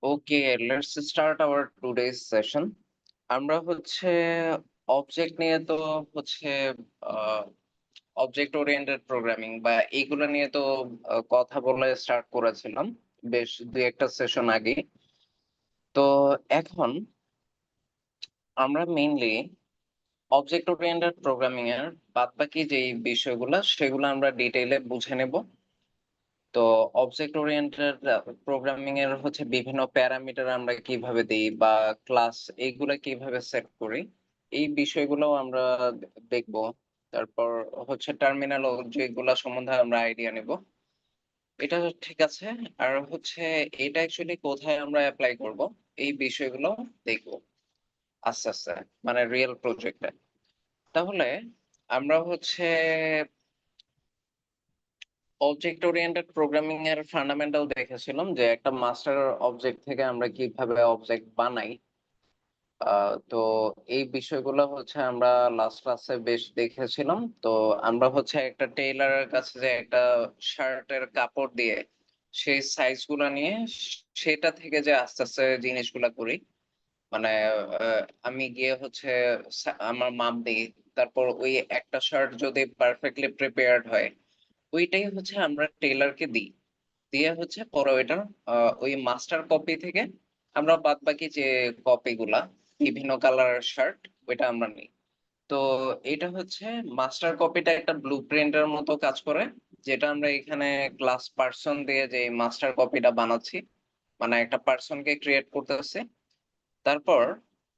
Okay, let's start our today's session. আমরা object নিয়ে তো হচ্ছে অবজেক্ট ওরিয়েন্টেড প্রোগ্রামিং বা এইগুলো নিয়ে তো কথা বলে স্টার্ট করেছিলাম বেশ দুই একটা সেশন আগে। তো এখন আমরা মেইনলি অবজেক্ট ওরিয়েন্টেড প্রোগ্রামিং এর বাদবাকি যে বিষয়গুলো সেগুলো আমরা ডিটেইলে বুঝে নেব। তো অবজেক্ট ওরিয়েন্টেড প্রোগ্রামিং এর বিভিন্ন প্যারামিটার আমরা কিভাবে দিই বা ক্লাস এইগুলা কিভাবে সেট করি, এই বিষয়গুলো আমরা দেখব। তারপর টার্মিনোলজি যেগুলা সম্বন্ধে আমরা আইডিয়া নেব। এটা ঠিক আছে। আর এটা অ্যাকচুয়ালি কোথায় আমরা অ্যাপ্লাই করব, এই বিষয়গুলো দেখব আস্তে আস্তে, মানে রিয়েল প্রজেক্টে। তাহলে আমরা অবজেক্ট ওরিয়েন্টেড প্রোগ্রামিং এর ফান্ডামেন্টাল দেখেছিলাম যে একটা মাস্টার অবজেক্ট থেকে আমরা কিভাবে অবজেক্ট বানাই। তো এই বিষয়গুলো আমরা লাস্ট ক্লাসে বেশ দেখেছিলাম। তো আমরা একটা টেইলারের কাছে যে একটা শার্টের কাপড় দিয়ে সেই সাইজ গুলা নিয়ে সেটা থেকে যে আস্তে আস্তে জিনিসগুলা করি, মানে আমি গিয়ে আমার মাপ দিই। তারপর ওই একটা শার্ট যদি পারফেক্টলি প্রিপেয়ার্ড হয়, ওইটাই আমরা টেইলারকে দিই। দিয়ে পরে ওইটা ওই মাস্টার কপি থেকে আমরা বাদ বাকি যে কপি গুলা বিভিন্ন কালারের শার্ট, ওইটা আমরা নিই। তো এটা মাস্টার কপিটা একটা ব্লু প্রিন্টের মতো কাজ করে, যেটা আমরা এখানে ক্লাস পার্সন দিয়ে যে মাস্টার কপিটা বানাচ্ছি, মানে একটা পার্সনকে ক্রিয়েট করতেছি। তারপর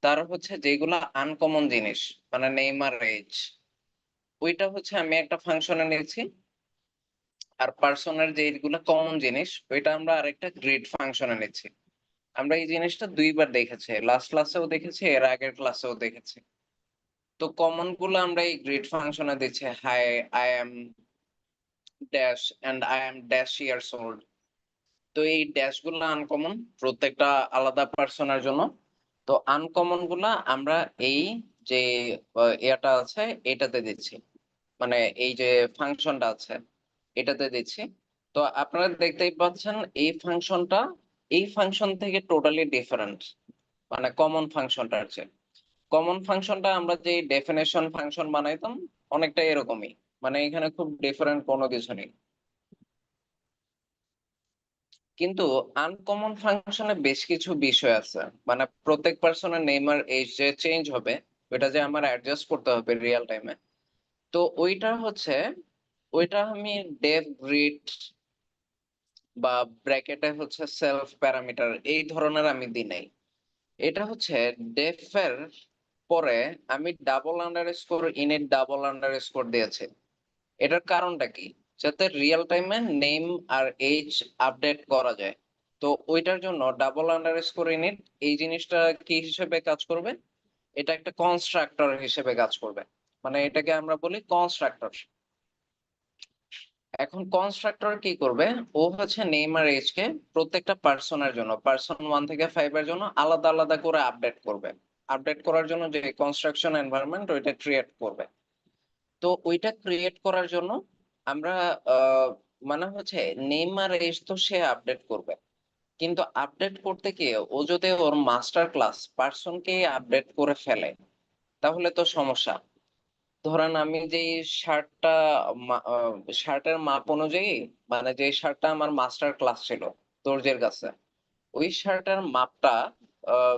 তার যেগুলা আনকমন জিনিস, মানে নেম আর এজ, ওইটা আমি একটা ফাংশনে নিয়েছি। আর পার্সনের যে এইগুলা কমন জিনিস, ওইটা আমরা আরেকটা গ্রিড ফাংশনে নিচ্ছি। আমরা এই জিনিসটা দুইবার দেখেছি, লাস্ট ক্লাসেও দেখেছি, এর আগের ক্লাসেও দেখেছি। তো কমন গুলো আমরা এই গ্রিড ফাংশনে দিচ্ছি, hi I am dash and I am dash years old. তো এই ড্যাশ গুলো আনকমন, প্রত্যেকটা আলাদা পার্সনের জন্য। তো আনকমন গুলা আমরা এই যে ইয়াটা আছে এটাতে দিচ্ছি, মানে এই যে ফাংশনটা আছে এটাতে দিচ্ছি। তো আপনারা দেখতেই পাচ্ছেন এই ফাংশন থেকে টোটালি ডিফারেন্ট, মানে কমন ফাংশনটার চেয়ে। কমন ফাংশনটা আমরা যে ডেফিনেশন ফাংশন বানাইতাম, অনেকটা এরকমই, মানে এখানে খুব ডিফারেন্ট কোনো কিছু নেই। কিন্তু আনকমন ফাংশনে বেশ কিছু বিষয় আছে, মানে প্রত্যেক পার্সনের নেম আর এজ যে চেঞ্জ হবে, ওইটা যে আমার অ্যাডজাস্ট করতে হবে রিয়েল টাইমে। তো ওইটা আমি ডেফ গ্রিড বা ব্র্যাকেটে সেলফ প্যারামিটার এই ধরনের আমি দিই নাই। এটা ডেফ এর পরে আমি double underscore init double underscore দিয়েছি। এটার কারণটা কি? যাতে রিয়েল টাইমে নেম আর এজ আপডেট করা যায়। তো ওইটার জন্য ডাবল আন্ডারস্কোর ইনিট এই জিনিসটা কি হিসেবে কাজ করবে? এটা একটা কনস্ট্রাক্টর হিসেবে কাজ করবে, মানে এটাকে আমরা বলি কনস্ট্রাক্টর। এখন কনস্ট্রাক্টর কি করবে? ও নেম আর এজ কে প্রত্যেকটা পার্সনের জন্য, পার্সন 1 থেকে 5 এর জন্য আলাদা আলাদা করে আপডেট করবে। আপডেট করার জন্য যে কনস্ট্রাকশন এনভায়রনমেন্ট ওইটা ক্রিয়েট করবে। তো ওইটা ক্রিয়েট করার জন্য আমরা আহ, মানে নেম আর এজ তো সে আপডেট করবে, কিন্তু আপডেট করতে গিয়ে ও যদি ওর মাস্টার ক্লাস পার্সনকে আপডেট করে ফেলে, তাহলে তো সমস্যা। ধরেন আমি যে শার্টটা শার্টের মাপ অনুযায়ী, মানে যে শার্টটা আমার মাস্টার ক্লাস ছিল দর্জির কাছে, ওই শার্টের মাপটা আহ,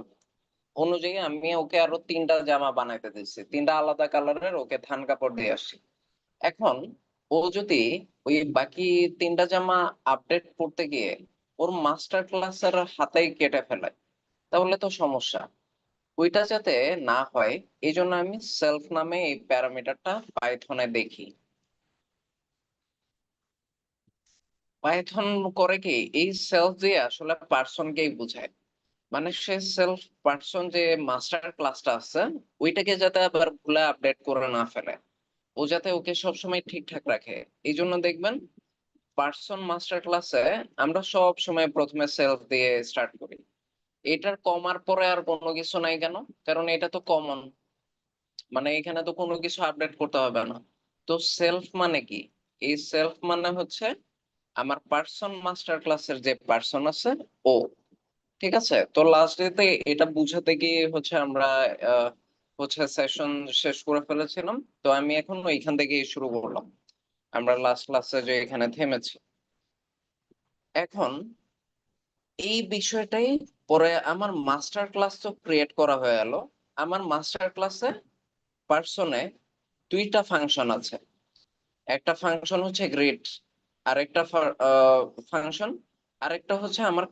অনুযায়ী আমি ওকে আরো 3টা জামা বানাইতে দিচ্ছি, 3টা আলাদা কালারের ওকে থান কাপড় দিয়ে আসছি। এখন ও যদি ওই বাকি 3টা জামা আপডেট করতে গিয়ে ওর মাস্টার ক্লাসের হাতেই কেটে ফেলে, তাহলে তো সমস্যা। ওইটা যাতে না হয়, এই জন্য আমি সেলফ নামে এই প্যারামিটারটা পাইথনে দেখি। পাইথন করে কি, এই সেলফ দিয়ে আসলে পার্সনকেই বোঝায়। মানে সে সেলফ পার্সন যে মাস্টার ক্লাসটা আছে, ওইটাকে যাতে আবার ভুলে আপডেট করে না ফেলে, ও যাতে ওকে সবসময় ঠিকঠাক রাখে। এই জন্য দেখবেন পার্সন মাস্টার ক্লাসে আমরা সব সময় প্রথমে সেলফ দিয়ে স্টার্ট করি। এটার কমার পরে আর কোনো কিছু নাই কেন? কারণ এটা তো কমন, মানে এখানে তো কোনো কিছু আপডেট করতে হবে না। তো সেলফ মানে কি? এই সেলফ মানে আমার পার্সন মাস্টার ক্লাসের যে পার্সন আছে, ও ঠিক আছে, তো লাস্ট ডেতে এটা বুঝাতে গিয়ে হচ্ছে আমরা হচ্ছে সেশন শেষ করে ফেলেছিলাম। তো আমি এখন ওইখান থেকে শুরু করলাম, আমরা লাস্ট ক্লাসে যে এখানে থেমেছি। এখন এই বিষয়টাই পরে আমার মাস্টার ক্লাস তো ক্রিয়েট করা হয়ে গেল। আমার মাস্টার ক্লাসে পার্সনে দুইটা ফাংশন আছে। একটা ফাংশন হচ্ছে গ্রিড, আরেকটা ফাংশন, আরেকটা হচ্ছে আমার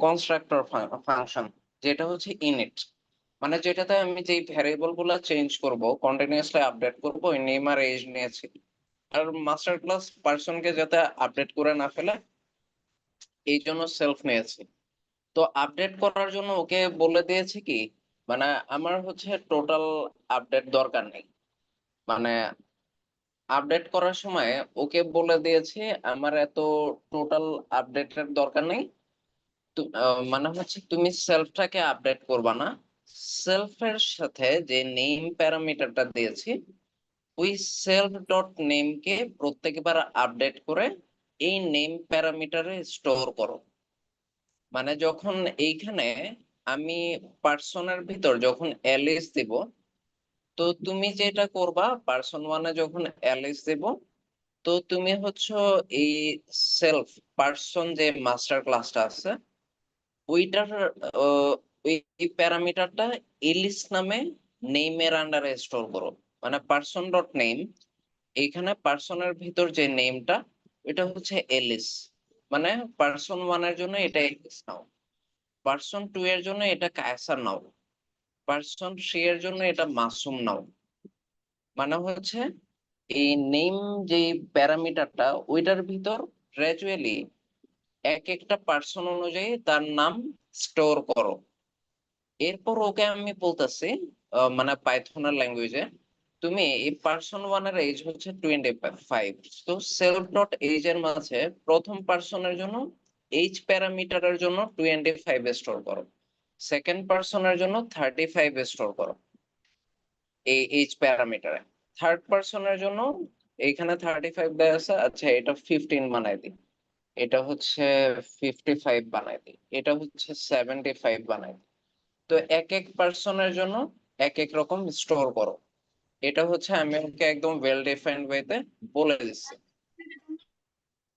কনস্ট্রাক্টর ফাংশন, যেটা হচ্ছে ইনিট। মানে যেটাতে আমি যেই ভ্যারিয়েবল গুলা চেঞ্জ করব, কন্টিনিউয়াসলি আপডেট করব, ওই নেম আর এজ নিয়েছি। আর মাস্টার ক্লাস পার্সনকে যাতে আপডেট করে না ফেলে এই জন্য সেলফ নিয়েছি। তো আপডেট করার জন্য ওকে বলে দিয়েছি কি, মানে আমার হচ্ছে টোটাল আপডেট দরকার নেই। মানে আপডেট করার সময় ওকে বলে দিয়েছি আমার এত টোটাল আপডেটের দরকার নেই। মানে হচ্ছে তুমি সেলফটাকে আপডেট করবা না, সেলফের সাথে যে নেম প্যারামিটারটা দিয়েছি ওই সেলফ ডট নেম কে প্রত্যেকবার আপডেট করে এই নেম প্যারামিটারে স্টোর করো। মানে যখন এইখানে আমি পার্সনের ভিতর যখন এলএস দিব, তো তুমি যেটা করবা পার্সন ওয়ানে যখন এলএস দেব, তো তুমি হচ্ছে এই সেলফ পার্সন যে মাস্টার ক্লাসটা আছে ওইটার ওই প্যারামিটারটা এলিস নামে নেইমের আন্ডারে স্টোর করো। মানে পার্সন ডট নেম, এইখানে পার্সনের ভিতর যে নেমটা এটা হচ্ছে এলিস। মানে পার্সন ওয়ানের জন্য এটা এলিস নাও, পার্সন টু এর জন্য এটা কায়সার নাও, পার্সন থ্রি এর জন্য এটা মাসুম নাও। মানে হচ্ছে এই নেম যে প্যারামিটারটা ওইটার ভিতর গ্রাজুয়ালি এক একটা পার্সন অনুযায়ী তার নাম স্টোর করো। এরপর ওকে আমি বলতেছি মানে পাইথনের ল্যাঙ্গুয়েজে, তুমি এই পার্সন ওয়ানের এজ হচ্ছে 25, তো সেলফ ডট এজ এর মাঝে প্রথম পার্সনের জন্য এইচ প্যারামিটারের জন্য 25 স্টোর করো, সেকেন্ড পার্সনের জন্য 35 স্টোর করো এই এইচ প্যারামিটারে, থার্ড পার্সনের জন্য এইখানে 35 দেওয়া আছে, আচ্ছা এটা 15 বানাই দিই, এটা হচ্ছে 55 বানাই দিই, এটা হচ্ছে 75 বানাই দিই। তো এক এক পার্সনের জন্য এক এক রকম স্টোর করো। এটা হচ্ছে আমি ওকে একদম ওয়েল ডিফাইন্ড ওয়েতে বলে দিচ্ছি।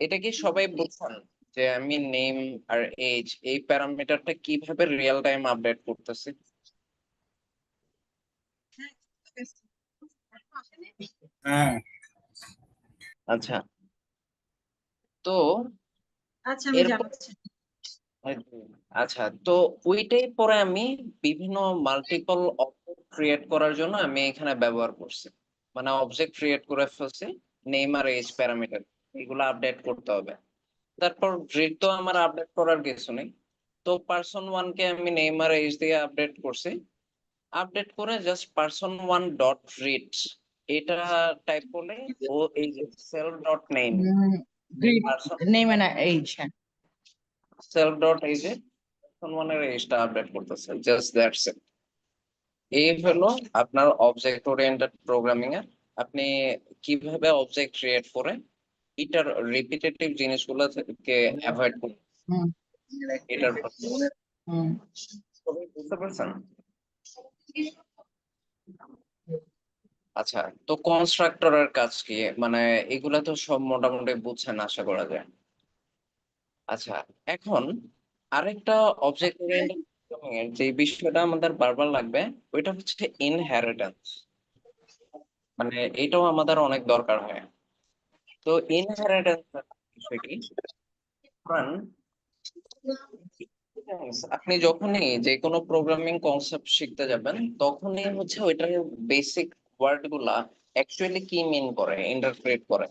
এটা কি সবাই বুঝছেন যে আমি নেম আর এজ এই প্যারামিটারটা কিভাবে রিয়েল টাইম আপডেট করতেছি? হ্যাঁ, আচ্ছা, তো আচ্ছা আমি এরপর জানাচ্ছি। আচ্ছা, তো ওইটাই পরে আমি বিভিন্ন মাল্টিপল অবজেক্ট ক্রিয়েট করার জন্য আমি এখানে ব্যবহার করছি। মানে অবজেক্ট ক্রিয়েট করে ফেলছি, নেম আর এজ প্যারামিটার এগুলো আপডেট করতে হবে। তারপর গ্রিড তো আমার আপডেট করার কিছু নেই, তো পার্সন ওয়ান কে আমি নেম আর এজ দিয়ে আপডেট করছি। আপডেট করে just person one dot read এটা টাইপ করলে ও এই যে self dot name, Great person name and age. Self dot এই যে পার্সন ওয়ানের এজটা আপডেট করতেছে, জাস্ট দ্যাটস ইট। এই হলো আপনার অবজেক্ট ওরিয়েন্টেড প্রোগ্রামিং এর আপনি কিভাবে অবজেক্ট ক্রিয়েট করে এটার রিপিটেটিভ জিনিসগুলো থেকে অ্যাভয়েড করুন। হুম, এটার হুম। সবাই বুঝতে পারছেন? আচ্ছা, তো কনস্ট্রাক্টরের কাজ কি, মানে এগুলা তো সব মোটামুটি বুঝছেন আশা করা যায়। আচ্ছা, এখন আরেকটা অবজেক্ট ওরিয়েন্টেড প্রোগ্রামিং এর যে বিষয়টা আমাদের বারবার লাগবে ওইটা হচ্ছে ইনহেরিটেন্স। মানে এটাও আমাদের অনেক দরকার হয়। তো ইনহেরিটেন্স বিষয় কি, কারণ আপনি যখনই যে কোনো প্রোগ্রামিং কনসেপ্ট শিখতে যাবেন তখনই হচ্ছে ওইটার বেসিক ওয়ার্ড গুলা অ্যাকচুয়ালি কি মিন করে ইন্টারপ্রেট করে।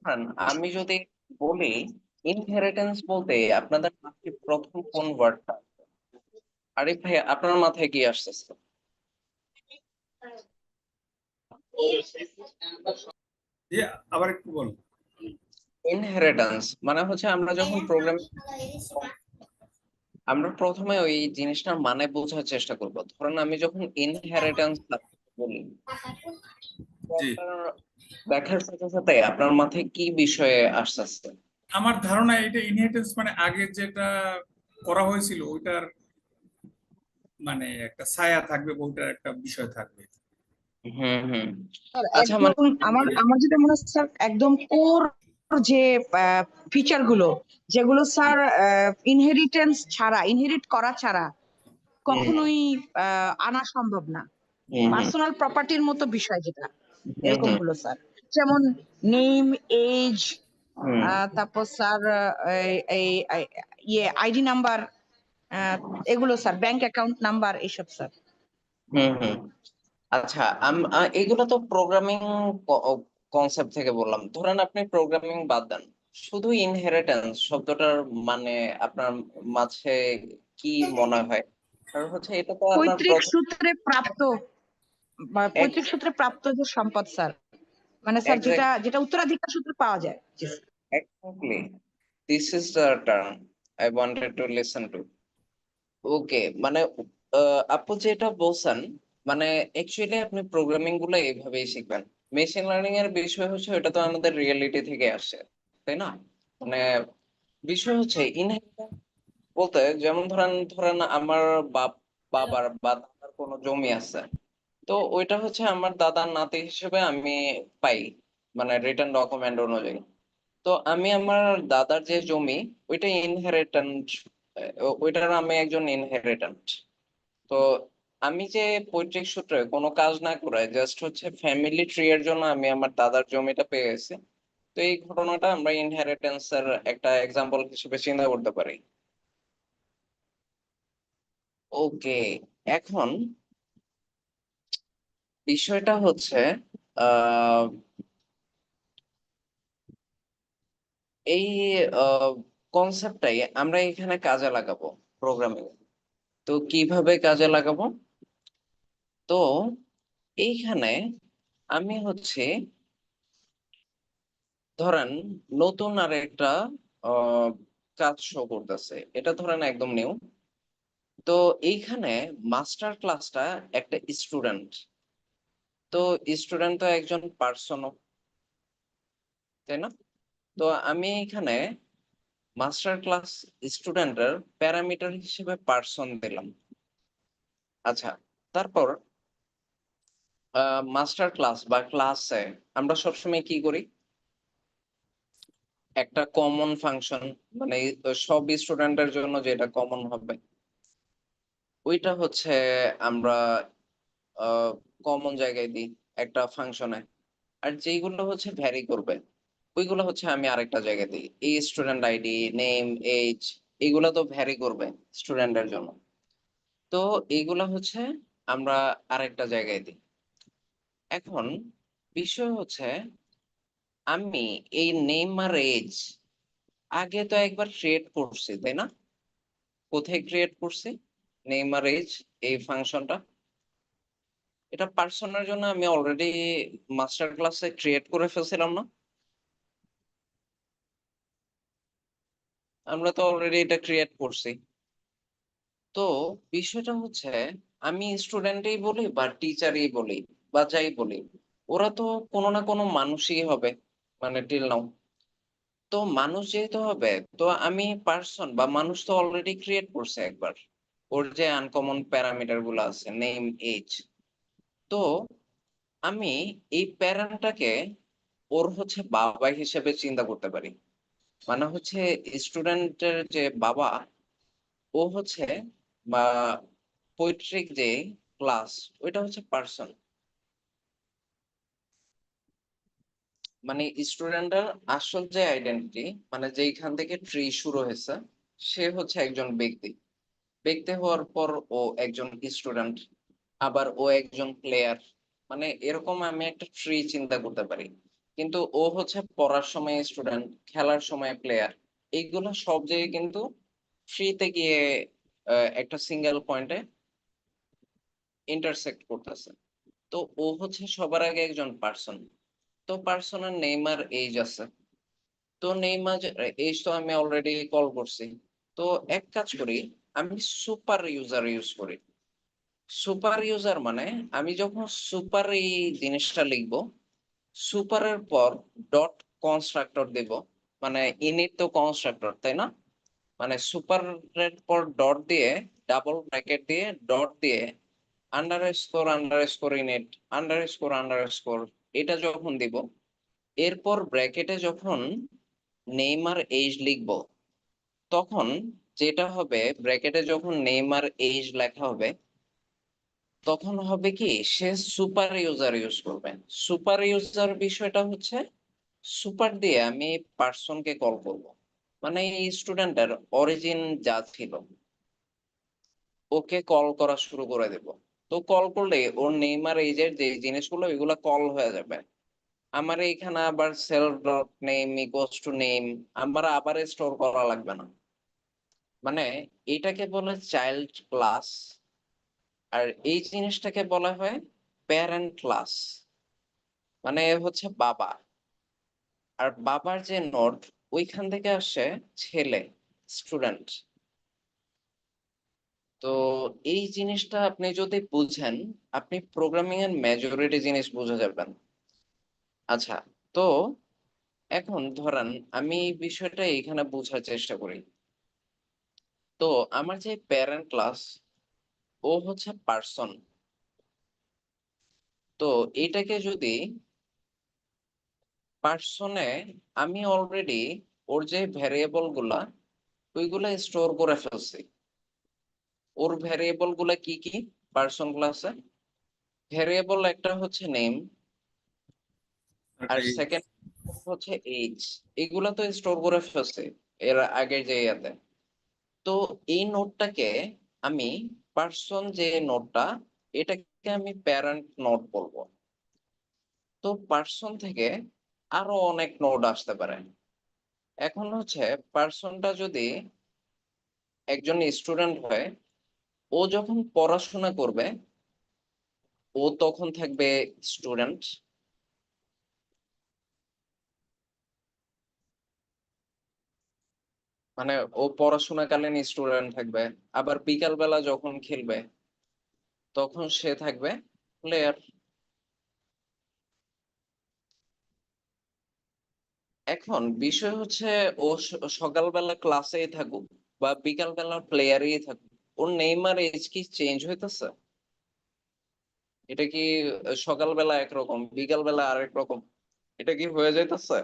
কারণ আমি যদি বলি ইনহেরিটেন্স বলতে আপনাদের মাথায় প্রথম কোন ওয়ার্ডটা, আরিফ ভাই আপনার মাথায় কি আসতেছে? আবার একটু বল। ইনহেরিটেন্স মানে হচ্ছে আমরা যখন প্রোগ্রাম, আমরা প্রথমে ওই জিনিসটার মানে বোঝার চেষ্টা করব। ধরেন আমি যখন ইনহেরিটেন্স বলি, তো জি, আপনার দেখার সাথে সাথে আপনার মাথায় কি বিষয়ে আসতেছে? আমার ধারণা এটা ইনহেরিটেন্স মানে আগে যেটা করা হয়েছিল ওইটার মানে একটা ছায়া থাকবে, ওইটার একটা বিষয় থাকবে। হুম হুম। স্যার আচ্ছা একদম মানে আমার আমার যেটা মনে হচ্ছে স্যার একদম কোর যে ফিচার গুলো যেগুলো স্যার ইনহেরিটেন্স ছাড়া ইনহেরিট করা ছাড়া হুম কখনোই আনা সম্ভব না, হুম হুম পার্সোনাল প্রপার্টির মতো বিষয় যেটা হুম এরকম হুম গুলো স্যার, যেমন নেম, এজ, হুম তারপর স্যার এই এই- ইয়ে আইডি নাম্বার, এগুলো স্যার ব্যাংক অ্যাকাউন্ট নাম্বার এইসব স্যার। হুম হুম। আচ্ছা এগুলো তো প্রোগ্রামিং কনসেপ্ট থেকে বললাম। ধরেন আপনি প্রোগ্রামিং বাদ দেন, শুধু ইনহেরিটেন্স শব্দটার মানে আপনার মাঝে কি মনে হয়? কারণ হচ্ছে এটা তো আপনার পৈতৃক প্রথম সূত্রে প্রাপ্ত বা পৈতৃক সূত্রে প্রাপ্ত যে সম্পদ স্যার, মানে স্যার যেটা যেটা উত্তরাধিকার সূত্রে পাওয়া যায়। জি sir. Exactly, this is the term I wanted to listen to. Okay, মানে আপু যেটা বলছেন, মানে অ্যাকচুয়ালি আপনি প্রোগ্রামিং গুলো এইভাবেই শিখবেন। মেশিন লার্নিং এর বিষয় হচ্ছে এটা তো আমাদের রিয়েলিটি থেকে আসে, তাই না? মানে বিষয় হচ্ছে ইনহেরিটেন্স বলতে, যেমন ধরেন আমার বাবার বা দাদার কোনো জমি আছে, তো ওইটা হচ্ছে আমার দাদার নাতি হিসেবে আমি পাই, মানে রিটার্ন ডকুমেন্ট অনুযায়ী। তো আমি আমার দাদার যে জমি, ওইটা ইনহেরিটেন্ট, ওইটার আমি একজন ইনহেরিটেন্ট। তো আমি যে পৈতৃক সূত্রে কোনো কাজ না করে জাস্ট হচ্ছে ফ্যামিলি ট্রি এর জন্য আমি আমার দাদার জমিটা পেয়ে গেছি। তো এই ঘটনাটা আমরা ইনহেরিটেন্স এর একটা এক্সাম্পল হিসেবে চিন্তা করতে পারি। ওকে, এখন বিষয়টা হচ্ছে আহ এই কনসেপ্টটাই আমরা এখানে কাজে লাগাবো প্রোগ্রামিং। তো কিভাবে কাজে লাগাবো? তো এইখানে আমি হচ্ছে ধরেন নতুন আর একটা আহ, কাজ শো করতেছে, এটা ধরেন একদম নিউ। তো এইখানে মাস্টার ক্লাসটা একটা স্টুডেন্ট, তো স্টুডেন্ট তো একজন পার্সন, তাই না? তো আমি এখানে মাস্টার ক্লাস স্টুডেন্টের প্যারামিটার হিসেবে পার্সন দিলাম। আচ্ছা, তারপর মাস্টার ক্লাস বা ক্লাসে আমরা সবসময় কি করি? একটা কমন ফাংশন, মানে সব স্টুডেন্টের জন্য যেটা কমন হবে ওইটা হচ্ছে আমরা কমন জায়গায় দিই একটা ফাংশনে। আর যেইগুলো হচ্ছে ভ্যারি করবে ওইগুলো হচ্ছে আমি আরেকটা জায়গায় দিই। এই স্টুডেন্ট আইডি, নেম, এজ, এগুলো তো ভ্যারি করবে স্টুডেন্টের জন্য। তো এইগুলা হচ্ছে আমরা আরেকটা জায়গায় দিই। এখন বিষয় হচ্ছে আমি এই নেম আর এজ আগে তো একবার ক্রিয়েট করছি, তাই না? কোথায় ক্রিয়েট করছি নেম আর এজ এই ফাংশনটা? এটা পার্সনের জন্য আমি অলরেডি মাস্টার ক্লাসে ক্রিয়েট করে ফেলছিলাম না? আমরা তো অলরেডি এটা ক্রিয়েট করছি। তো বিষয়টা হচ্ছে আমি স্টুডেন্টই বলি বা টিচারই বলি বা যাই বলি, ওরা তো কোনো না কোনো মানুষই হবে, মানে টিল নাও। তো মানুষ যেহেতু হবে, তো আমি পার্সন বা মানুষ তো অলরেডি ক্রিয়েট করছে একবার, ওর যে আনকমন প্যারামিটার গুলো আছে নেম, এজ। তো আমি এই প্যারাটাকে ওর হচ্ছে বাবা হিসেবে চিন্তা করতে পারি। মানে হচ্ছে স্টুডেন্টের যে বাবা, ও হচ্ছে বা পৈতৃক যে ক্লাস, ওইটা হচ্ছে পার্সন। মানে স্টুডেন্টের আসল যে আইডেন্টিটি, মানে যেইখান থেকে ট্রি শুরু হয়েছে, সে হচ্ছে একজন ব্যক্তি। ব্যক্তি হওয়ার পর ও একজন স্টুডেন্ট, আবার ও একজন প্লেয়ার। মানে এরকম আমি একটা ট্রি চিন্তা করতে পারি। কিন্তু ও হচ্ছে পড়ার সময় স্টুডেন্ট, খেলার সময় প্লেয়ার। এইগুলো সব জায়গায় কিন্তু ট্রিতে গিয়ে একটা সিঙ্গেল পয়েন্টে ইন্টারসেক্ট করতেছে। তো ও হচ্ছে সবার আগে একজন পার্সন। তো পার্সনের নেম আর এজ আছে। তো নেইমার এজ তো আমি অলরেডি কল করছি। তো এক কাজ করি, আমি সুপার ইউজার ইউজ করি। সুপার ইউজার মানে আমি যখন সুপার এই জিনিসটা লিখবো, সুপারের পর ডট কনস্ট্রাক্টর দেব, মানে ইনিট তো কনস্ট্রাক্টর, তাই না? মানে সুপারের পর ডট দিয়ে, ডাবল ব্র্যাকেট দিয়ে, ডট দিয়ে, আন্ডারস্কোর ইনিট, আন্ডারস্কোর এটা যখন দিব, এরপর ব্র্যাকেটে যখন নেইমার এজ লিখব, তখন যেটা হবে, ব্র্যাকেটে যখন নেইমার এজ লেখা হবে, তখন হবে কি, সে সুপার ইউজার ইউজ করবে। সুপার ইউজার বিষয়টা হচ্ছে, সুপার দিয়ে আমি পার্সনকে কল করব, মানে এই স্টুডেন্টের অরিজিন যা ছিল ওকে কল করা শুরু করে দেব। তো কল করলে ওর নেইমার এজের যে জিনিসগুলো এগুলো কল হয়ে যাবে। আমার এখানে আবার self dot name equals to name আমার আবার স্টোর করা লাগবে না। মানে এটাকে বলে চাইল্ড ক্লাস, আর এই জিনিসটাকে বলা হয় প্যারেন্ট ক্লাস। মানে হচ্ছে বাবা, আর বাবার যে নোড ওইখান থেকে আসে ছেলে, স্টুডেন্ট। তো এই জিনিসটা আপনি যদি বুঝেন, আপনি প্রোগ্রামিং এর মেজরিটি জিনিস বুঝে যাবেন। আচ্ছা, তো এখন ধরেন আমি এই বিষয়টা এখানে বোঝার চেষ্টা করি। তো আমার যে প্যারেন্ট ক্লাস, ও হচ্ছে পার্সন। তো এটাকে যদি পার্সনে আমি অলরেডি ওর যে ভ্যারিয়েবল গুলা ওইগুলা স্টোর করে ফেলছি। ওর ভ্যারিয়েবল গুলা কি কি পার্সন ক্লাসে? ভ্যারিয়েবল একটা হচ্ছে নেম, আর সেকেন্ড হচ্ছে এইজ। এগুলা তো স্টোর করে ফেলছে এর আগে যে ইয়াতে। তো এই নোটটাকে আমি, পার্সন যে নোটটা, এটাকে আমি প্যারেন্ট নোট বলবো। তো পার্সন থেকে আরো অনেক নোড আসতে পারে। এখন হচ্ছে পার্সনটা যদি একজন স্টুডেন্ট হয়, ও যখন পড়াশোনা করবে ও তখন থাকবে স্টুডেন্ট। মানে ও পড়াশোনাকালীন স্টুডেন্ট থাকবে। আবার বিকাল বেলা যখন খেলবে তখন সে থাকবে প্লেয়ার। এখন বিষয় হচ্ছে, ও সকালবেলা ক্লাসেই থাকুক বা বিকাল বেলা প্লেয়ারই থাকুক, ওর নেইমার এজ কি চেঞ্জ হইতেছে? এটা কি সকালবেলা একরকম বিকাল বেলা আরেক রকম, এটা কি হয়ে যাইতেছে?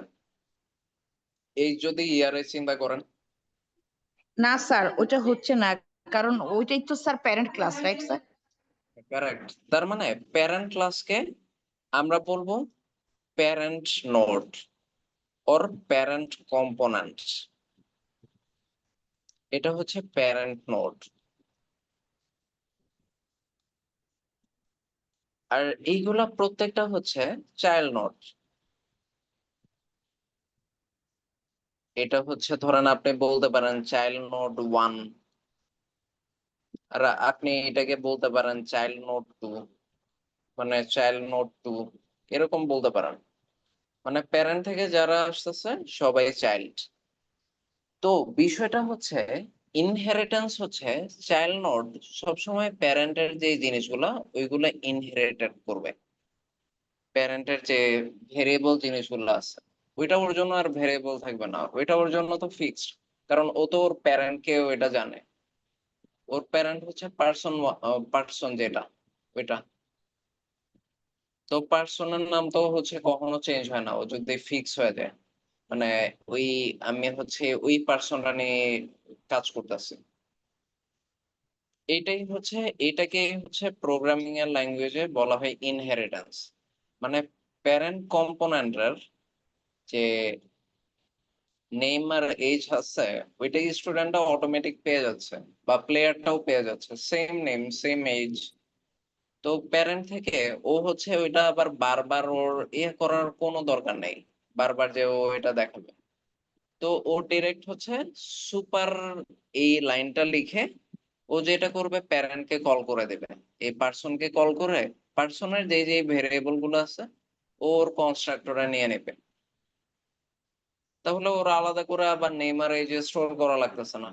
এই যদি ইয়ারে চিন্তা করেন। না স্যার, ওটা হচ্ছে না, কারণ ওইটাই তো sir parent class, right sir? Correct. তার মানে প্যারেন্ট ক্লাসকে আমরা বলবো parent node or parent component. এটা হচ্ছে প্যারেন্ট নোড। আর এইগুলা প্রত্যেকটা হচ্ছে চাইল্ড নোড। এটা হচ্ছে ধরেন আপনি বলতে পারেন চাইল্ড নোড 1, আর আপনি এটাকে বলতে পারেন চাইল্ড নোড 2, মানে চাইল্ড নোড 2 এরকম বলতে পারেন। মানে প্যারেন্ট থেকে যারা আসতেছে সবাই চাইল্ড। তো বিষয়টা হচ্ছে, ইনহেরিটেন্স হচ্ছে চাইল্ড নোড সবসময় প্যারেন্টের যে জিনিসগুলা ওইগুলা ইনহেরিটেড করবে। প্যারেন্টের যে ভেরিয়েবল জিনিসগুলো আছে ওইটা ওর জন্য আর ভেরিয়েবল থাকবে না, ওইটা ওর জন্য তো ফিক্সড। কারণ ও তো ওর প্যারেন্টকেও এটা জানে। ওর প্যারেন্ট হচ্ছে পার্সন, পার্সন যেটা ওইটা। তো পার্সনের নাম তো হচ্ছে কখনো চেঞ্জ হয় না, ও যদি ফিক্স হয়ে যায়। মানে ওই, আমি হচ্ছে ওই পার্সনটা নিয়ে কাজ করতেছি। এইটাই হচ্ছে, এটাকে হচ্ছে প্রোগ্রামিং এর ল্যাঙ্গুয়েজে বলা হয় ইনহেরিটেন্স। মানে প্যারেন্ট কম্পোনেন্টের যে নেম আর এজ আছে ওইটা স্টুডেন্টটা অটোমেটিক পেয়ে যাচ্ছে, বা প্লেয়ারটাও পেয়ে যাচ্ছে সেম নেম সেম এজ। তো প্যারেন্ট থেকে ও হচ্ছে ওইটা আবার বারবার ওর করার কোনো দরকার নেই, বারবার যে ও এটা দেখাবে। তো ও ডিরেক্ট হচ্ছে সুপার এই লাইনটা লিখে ও যেটা করবে প্যারেন্টকে কল করে দেবে। এই পার্সনকে কল করে পার্সনের যে যে ভেরিয়েবল গুলো আছে ওর কনস্ট্রাক্টরে নিয়ে নেবে। তাহলে ওরা আলাদা করে আবার নেইমার এই যে স্টোর করা লাগতেছে না।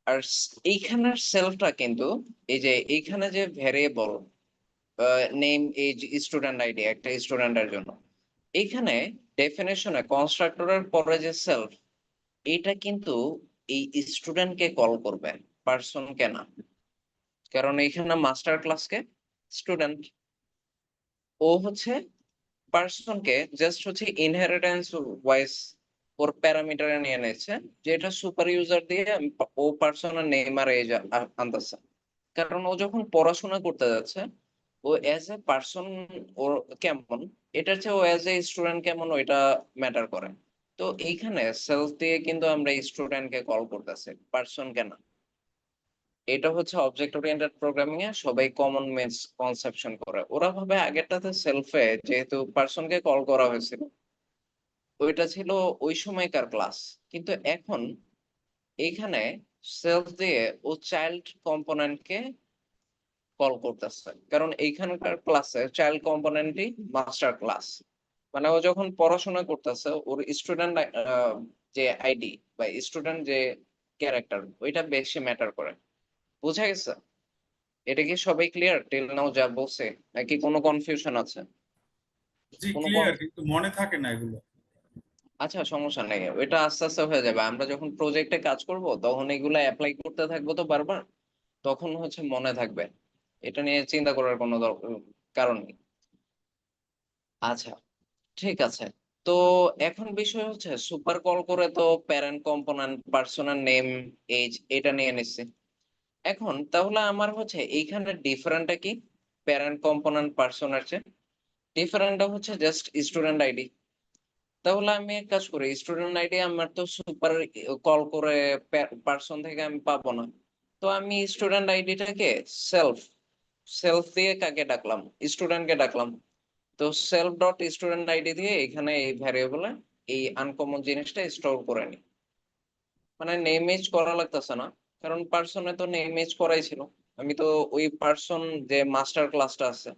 আর এইখানের সেলফটা কিন্তু, এই যে এইখানে যে variable name age student ID একটা স্টুডেন্টের জন্য, এইখানে ডেফিনেশনে কনস্ট্রাক্টরের পরে যে সেলফ, এটা কিন্তু এই স্টুডেন্টকে কল করবে, পার্সনকে না। কারণ এইখানে মাস্টার ক্লাসকে স্টুডেন্ট, ও হচ্ছে পার্সনকে জাস্ট হচ্ছে ইনহেরিটেন্স ওয়াইজ ওর প্যারামিটারে নিয়ে নিচ্ছে, যেটা সুপার ইউজার দিয়ে ও পার্সনের নেম আর এজ আনতেছে। কারণ ও যখন পড়াশোনা করতে যাচ্ছে, ও অ্যাজ এ পার্সন ওর কেমন, এটার চেয়ে ও অ্যাজ এ স্টুডেন্ট কেমন ওইটা ম্যাটার করে। তো এইখানে সেলফ দিয়ে কিন্তু আমরা স্টুডেন্টকে কল করতেছি, পার্সনকে না। এটা হচ্ছে অবজেক্ট ওরিয়েন্টেড প্রোগ্রামিং এ সবাই কমন কনসেপশন করে। ওরা ভাবে আগেরটাতে সেলফে যেহেতু পার্সনকে কল করা হয়েছিল, ওইটা ছিল ওই সময়কার ক্লাস। কিন্তু এখন এইখানে সেলফ দিয়ে ও চাইল্ড কম্পোনেন্টকে কল করতেছে, কারণ এইখানকার ক্লাসে চাইল্ড কম্পোনেন্টই মাস্টার ক্লাস। মানে ও যখন পড়াশোনা করতেছে, ওর স্টুডেন্ট যে আইডি বা স্টুডেন্ট যে ক্যারেক্টার, ওইটা বেশি ম্যাটার করে। বুঝা গেছে? এটা কি সবাই ক্লিয়ার টিল নাও যা বলছে, নাকি কোনো কনফিউশন আছে? জি কোনো ক্লিয়ার, কিন্তু মনে থাকে না এগুলো। আচ্ছা, সমস্যা নেই, ওইটা আস্তে আস্তে হয়ে যাবে। আমরা যখন প্রজেক্টে কাজ করব তখন এগুলো অ্যাপ্লাই করতে থাকবো তো বারবার, তখন হচ্ছে মনে থাকবে। এটা নিয়ে চিন্তা করার কোনো কারণ নেই। আচ্ছা, ঠিক আছে। তো এখন বিষয় হচ্ছে সুপার কল করে তো parent component, personal name, age এটা নিয়ে নিচ্ছি। এখন তাহলে আমার হচ্ছে এইখানে ডিফারেন্টটা কি প্যারেন্ট কম্পোনেন্ট পার্সনের চেয়ে? ডিফারেন্টটা হচ্ছে জাস্ট স্টুডেন্ট আইডি। তাহলে আমি এক কাজ করি, স্টুডেন্ট আইডি আমার তো সুপার কল করে পার্সন থেকে আমি পাবো না। তো আমি স্টুডেন্ট আইডিটাকে সেলফ সেলফ দিয়ে কাকে ডাকলাম? স্টুডেন্টকে ডাকলাম। তো সেলফ ডট স্টুডেন্ট আইডি দিয়ে এখানে এই ভ্যারিয়েবলে এই আনকমন জিনিসটা স্টোর করে নি। মানে নেম ইজ করা লাগতেছে না, কারণ পার্সনে তো নেম ইজ করাই ছিল। আমি তো ওই পার্সন যে মাস্টার ক্লাসটা আছে,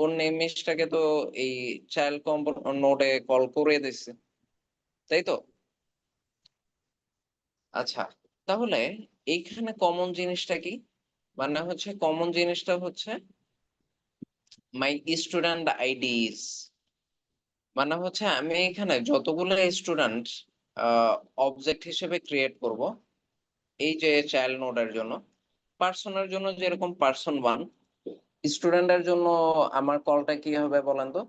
ওর নেম ইজটাকে তো এই চাইল্ড নোডে কল করে দিচ্ছে, তাই তো? আচ্ছা, তাহলে এইখানে কমন জিনিসটা কি? মানে হচ্ছে কমন জিনিসটা হচ্ছে মাই স্টুডেন্ট আইডিস। মানে হচ্ছে আমি এখানে যতগুলো স্টুডেন্ট অবজেক্ট হিসেবে ক্রিয়েট করব, এই যে চাইল্ড নোডের জন্য, পার্সনের জন্য যেরকম পার্সন 1, স্টুডেন্টের জন্য আমার কলটা কি হবে বলেন তো?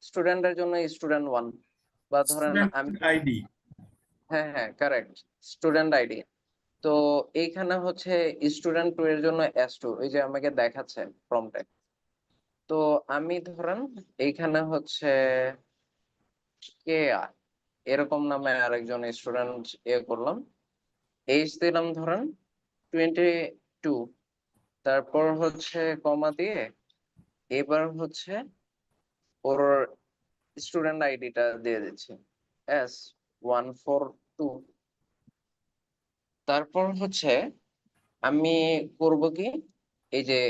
স্টুডেন্টের জন্য স্টুডেন্ট 1, বা ধরেন স্টুডেন্ট আমি, আইডি। হ্যাঁ হ্যাঁ কারেক্ট, স্টুডেন্ট আইডি। তো এইখানে হচ্ছে স্টুডেন্ট 2 এর জন্য S2, এই যে আমাকে দেখাচ্ছে প্রম্পটে। তো আমি ধরেন এইখানে হচ্ছে কে আর এরকম নামে আরেকজন স্টুডেন্ট করলাম, এইজ দিলাম ধরেন 22, তারপর হচ্ছে কমা দিয়ে এবার হচ্ছে ওর স্টুডেন্ট আইডিটা দিয়ে দিচ্ছি S142। তারপর হচ্ছে আমি করব কি, এই যে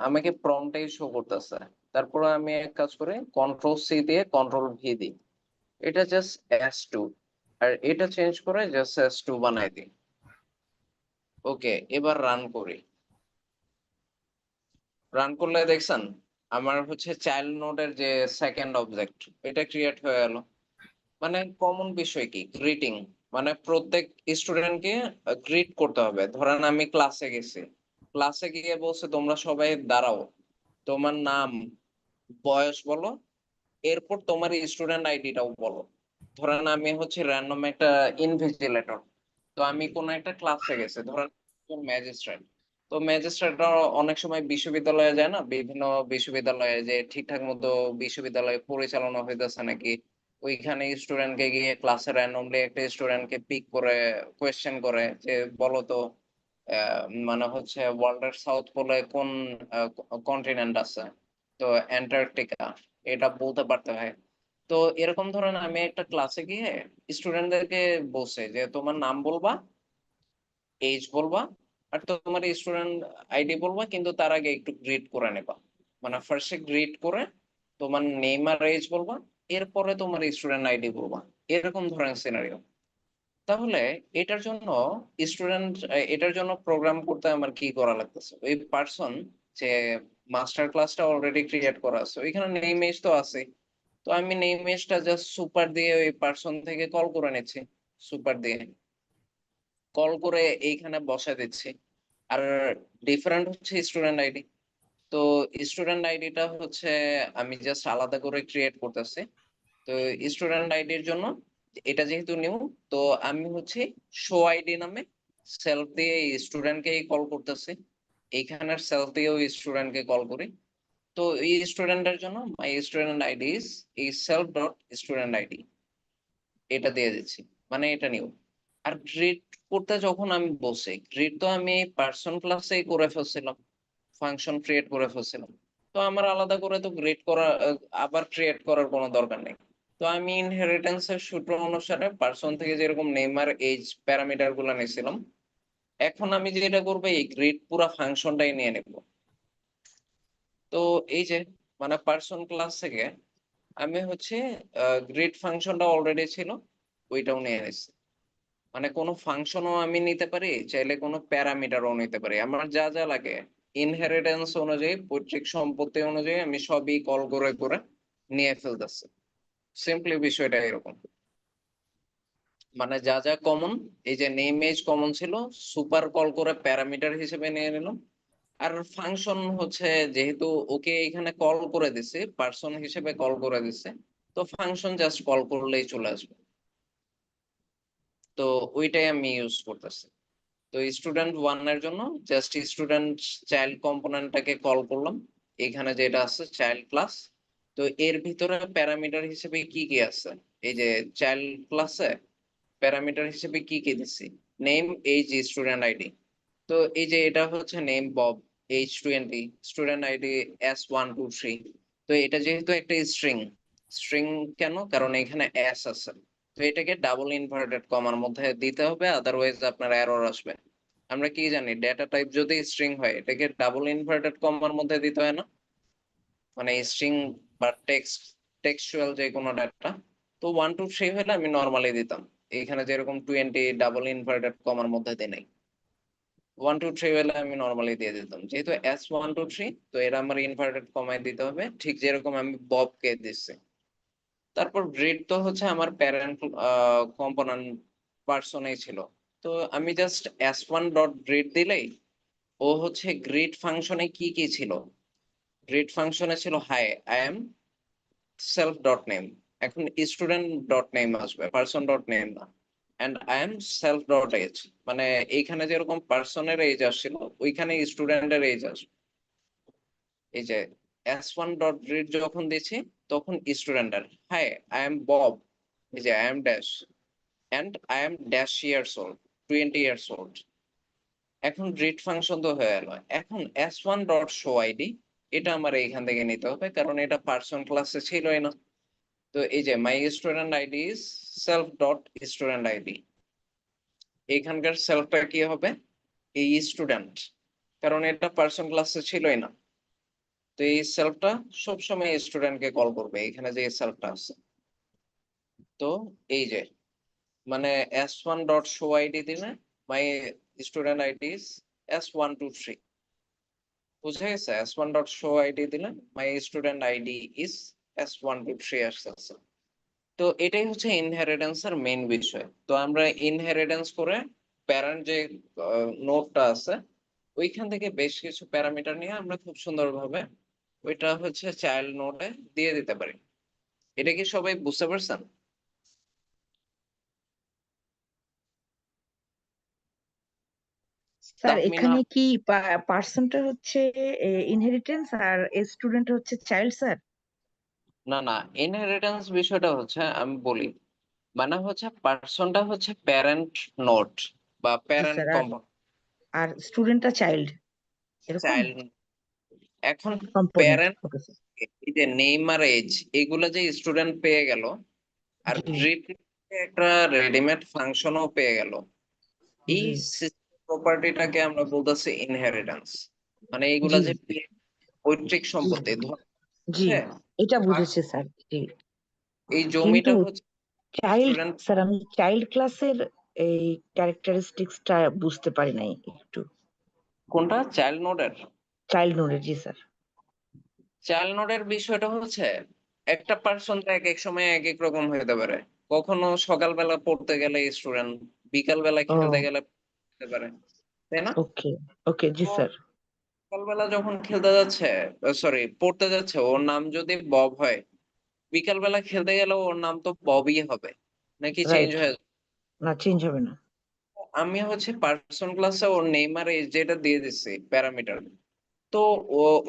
আমাকে প্রম্পটাই শো করতেছে। তারপর আমি এক কাজ করি, কন্ট্রোল সি দিয়ে কন্ট্রোল ভি দিই, এটা জাস্ট S2, আর এটা চেঞ্জ করে জাস্ট S2 বানাই দিই। ওকে, এবার রান করি। রান করলে দেখছেন আমার হচ্ছে চাইল্ড নোডের যে সেকেন্ড অবজেক্ট, এটা ক্রিয়েট হয়ে গেল। মানে কমন বিষয় কি, গ্রিটিং। মানে প্রত্যেক স্টুডেন্টকে গ্রিট করতে হবে। ধরেন আমি ক্লাসে গেছি, ক্লাসে গিয়ে বলছে তোমরা সবাই দাঁড়াও, তোমার নাম, বয়স বলো, এরপর তোমার স্টুডেন্ট আইডিটাও বলো। ধরেন আমি হচ্ছে র্যান্ডম একটা ইনভিজিলেটর, তো আমি কোন একটা ক্লাসে গেছি, ধরেন ম্যাজিস্ট্রেট। তো ম্যাজিস্ট্রেটরা অনেক সময় বিশ্ববিদ্যালয়ে যায় না, বিভিন্ন বিশ্ববিদ্যালয়ে যে ঠিকঠাক মতো বিশ্ববিদ্যালয় পরিচালনা হইতেছে নাকি, ওইখানে স্টুডেন্টকে গিয়ে ক্লাসে র্যান্ডমলি একটা স্টুডেন্টকে পিক করে কোয়েশ্চেন করে যে বলো তো মানে হচ্ছে ওয়ার্ল্ডের সাউথ পোলে কোন কন্টিনেন্ট আছে? তো অ্যান্টার্কটিকা, এটা বলতে পারতে হয়। তো এরকম ধরেন আমি একটা ক্লাসে গিয়ে স্টুডেন্টদেরকে বলছে যে তোমার নাম বলবা, এজ বলবা, আর তোমার স্টুডেন্ট আইডি বলবা, কিন্তু তার আগে একটু গ্রিড করে নেবা। মানে ফার্স্টে গ্রিড করে তোমার নেম আর এজ বলবা, এরপরে তোমার স্টুডেন্ট আইডি বলবা। এরকম ধরনের সিনারিও। তাহলে এটার জন্য এটার জন্য প্রোগ্রাম করতে আমার কি করা লাগতেছে? ওই পার্সন যে মাস্টার ক্লাসটা অলরেডি ক্রিয়েট করা আছে, ওইখানে নেম এজ তো আছে, তো আমি নেইমেজটা জাস্ট সুপার দিয়ে ওই পার্সন থেকে কল করে নিচ্ছি, সুপার দিয়ে কল করে এইখানে বসা দিচ্ছি। আর ডিফারেন্ট হচ্ছে স্টুডেন্ট আইডি। তো স্টুডেন্ট আইডিটা হচ্ছে আমি জাস্ট আলাদা করে ক্রিয়েট করতেছি। তো স্টুডেন্ট আইডির জন্য এটা যেহেতু নিউ, তো আমি হচ্ছে শো আইডি নামে সেলফ দিয়ে স্টুডেন্টকেই কল করতেছি। এইখানের সেলফ দিয়েও স্টুডেন্টকে কল করি। তো এই স্টুডেন্টের জন্য মাই স্টুডেন্ট আইডি ইজ এই সেলফ ডট স্টুডেন্ট আইডি, এটা দিয়ে দিচ্ছি, মানে এটা নিউ। আর গ্রিড করতে যখন আমি বসি, গ্রিড তো আমি পার্সন ক্লাসেই করে ফেলছিলাম, ফাংশন ক্রিয়েট করে ফেলছিলাম। তো আমার আলাদা করে তো গ্রিড করা আবার ক্রিয়েট করার কোনো দরকার নেই। তো আমি ইনহেরিটেন্সের সূত্র অনুসারে পার্সন থেকে যেরকম নেম আর এজ প্যারামিটার গুলো নিয়েছিলাম, এখন আমি যেটা করবো এই গ্রিড পুরো ফাংশনটাই নিয়ে নেব। তো এই যে মানে পার্সন ক্লাস থেকে আমি হচ্ছে গ্রিড ফাংশনটা অলরেডি ছিল, ওইটাও নিয়ে নিচ্ছি। মানে কোনো ফাংশনও আমি নিতে পারি, চাইলে কোনো প্যারামিটারও নিতে পারি, আমার যা যা লাগে ইনহেরিটেন্স অনুযায়ী, পৈতৃক সম্পত্তি অনুযায়ী আমি সবই কল করে করে নিয়ে ফেলতেছি। সিম্পলি বিষয়টা এরকম। মানে যা যা কমন, এই যে নেম এজ কমন ছিল, সুপার কল করে প্যারামিটার হিসেবে নিয়ে নিলাম। আর ফাংশন হচ্ছে যেহেতু ওকে এখানে কল করে দিছে, পার্সন হিসেবে কল করে দিছে, তো ফাংশন জাস্ট কল করলেই চলে আসবে। তো ওইটাই আমি ইউজ করতেছি। তো স্টুডেন্ট ওয়ান এর জন্য জাস্ট স্টুডেন্ট চাইল্ড কম্পোনেন্টটাকে কল করলাম, এখানে যেটা আছে চাইল্ড ক্লাস। তো এর ভিতরে প্যারামিটার হিসেবে কি কি আছে, এই যে চাইল্ড ক্লাসে প্যারামিটার হিসেবে কি কি দিচ্ছি, নেম এজ স্টুডেন্ট আইডি। তো এই যে এটা হচ্ছে name Bob, age 20, student ID S123। তো এটা যেহেতু একটা স্ট্রিং, স্ট্রিং কেন, কারণ এখানে এস আছে, তো এটাকে ডাবল ইনভার্টেড কমার মধ্যে দিতে হবে, আদারওয়াইজ আপনার এরর আসবে। আমরা কি জানি ডেটা টাইপ যদি স্ট্রিং হয় এটাকে ডাবল ইনভার্টেড কমার মধ্যে দিতে হয় না, মানে স্ট্রিং বা টেক্সচুয়াল যে কোনো ডাটা। তো 1 2 3 হলে আমি নর্মালি দিতাম, এখানে যেরকম 20 ডাবল ইনভার্টেড কমার মধ্যে দিই নাই, 1 2 3 হলে আমি নর্মালি দিয়ে দিতাম। যেহেতু S1 2 3, তো এরা আমার ইনভার্টেড কমায় দিতে হবে, ঠিক যেরকম আমি ববকে দিচ্ছি। তারপর গ্রিড তো হচ্ছে আমার প্যারেন্ট কম্পোনেন্ট পার্সনেই ছিল। তো আমি জাস্ট S1 ডট গ্রিড দিলেই ও হচ্ছে গ্রিড ফাংশনে কি কি ছিল, গ্রিড ফাংশনে ছিল hi I am self dot name, এখন স্টুডেন্ট ডট নেম আসবে, পার্সন ডট নেম না। And I am self dot age, মানে এইখানে যেরকম পার্সনের এজ আসছিল ওইখানে স্টুডেন্টের এজ আসবে। এই যে S1 ডট রিড যখন দিচ্ছি তখন স্টুডেন্টের হাই আই এম বব, এই যে I am dash and I am dash years old, 20 years old. এখন রিড ফাংশন তো হয়ে গেল, এখন S1 ডট শো আইডি, এটা আমার এইখান থেকে নিতে হবে কারণ এটা পার্সন ক্লাসে ছিলই না। তো এই যে my student ID is self dot student ID, এখানকার সেলফটা কি হবে এই স্টুডেন্ট, কারণ এটা পার্সন ক্লাসে ছিলই না। তো এই সেলফটা সবসময় স্টুডেন্টকে কল করবে, এখানে যে সেলফটা আছে। তো এই যে মানে S1 ডট শো আইডি দিলে my student ID is S1 2 3, বুঝে গেছে? S1 ডট শো আইডি দিলে my student ID is S1 2 3 আসছে। তো এটাই হচ্ছে ইনহেরিটেন্সের মেইন বিষয়। তো আমরা ইনহেরিটেন্স করে প্যারেন্ট যে নোডটা আছে ওইখান থেকে বেশ কিছু প্যারামিটার নিয়ে আমরা খুব সুন্দরভাবে ওইটা হচ্ছে চাইল্ড নোডে দিয়ে দিতে পারি। এটা কি সবাই বুঝতে পারছেন? স্যার তাহমিনা, এখানে কি পার্সনটা হচ্ছে ইনহেরিটেন্স আর স্টুডেন্ট হচ্ছে চাইল্ড স্যার? না না, ইনহেরিটেন্স বিষয়টা হচ্ছে আমি বলি, মানে হচ্ছে পার্সনটা হচ্ছে প্যারেন্ট নোড বা জি প্যারেন্ট স্যার। আর কম্পোনেন্ট, আর স্টুডেন্টটা চাইল্ড, এরকম চাইল্ড। এখন কম্পোনেন্ট। Parent okay sir. এই যে নেম আর এজ এগুলো যে স্টুডেন্ট পেয়ে গেল, আর জি গ্রিড একটা রেডিমেড ফাংশনও পেয়ে গেল, এই জি সিস্টেম প্রপার্টিটাকে আমরা বলতেছি ইনহেরিটেন্স। মানে এইগুলা জি যে পৈতৃক জি সম্পত্তি জি, হচ্ছে, এটা বুঝেছি স্যার। জি, এই কিন্তু জমিটা হচ্ছে চাইল্ড স্টুডেন্ট। স্যার, আমি চাইল্ড ক্লাসের এই ক্যারেক্টারিস্টিক্সটা বুঝতে পারি নাই একটু। কোনটা চাইল্ড নোডের? চাইল্ড নোডের, জি স্যার। চাইল্ড নোডের বিষয়টা হচ্ছে একটা পার্সন তো এক এক সময় এক এক রকম হতে পারে। কখনো সকালবেলা পড়তে গেলে স্টুডেন্ট, বিকালবেলা ও খেলতে গেলে হতে পারে, তাই না? ওকে, ওকে, জি তো স্যার। সকালবেলা যখন খেলতে যাচ্ছে, সরি পড়তে যাচ্ছে, ওর নাম যদি বব হয়, বিকালবেলা খেলতে গেলে ওর নাম তো ববই হবে, নাকি চেঞ্জ রাইট, হয়ে যাবে? না চেঞ্জ হবে না। আমি হচ্ছে পার্সন ক্লাসে ওর নেইমার এজ যেটা দিয়ে দিচ্ছি প্যারামিটার, তো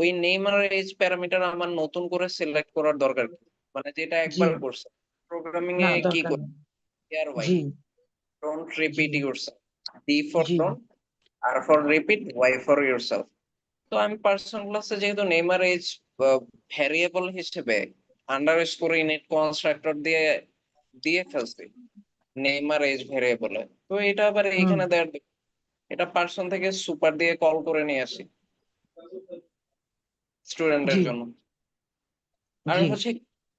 ওই নেইমার এজ প্যারামিটার আমার নতুন করে সিলেক্ট করার দরকার কি? মানে যেটা জি, একবার করছে প্রোগ্রামিং না এ কি দরকার করে, নেই। R Y, G, don't G, repeat yourself, D for G, don't, R for repeat, Y for yourself. তো আমি পার্সন ক্লাসে যেহেতু নেইমার এজ ভ্যারিয়েবল হিসেবে আন্ডারস্কোর ইনিট কনস্ট্রাক্টর দিয়ে দিয়ে ফেলছি নেইমার এজ ভ্যারিয়েবলে, তো এটা আবার হুম, এইখানে দেওয়ার, এটা পার্সন থেকে সুপার দিয়ে কল করে নিয়ে আসি স্টুডেন্টের জি, জন্য। আর জি, হচ্ছে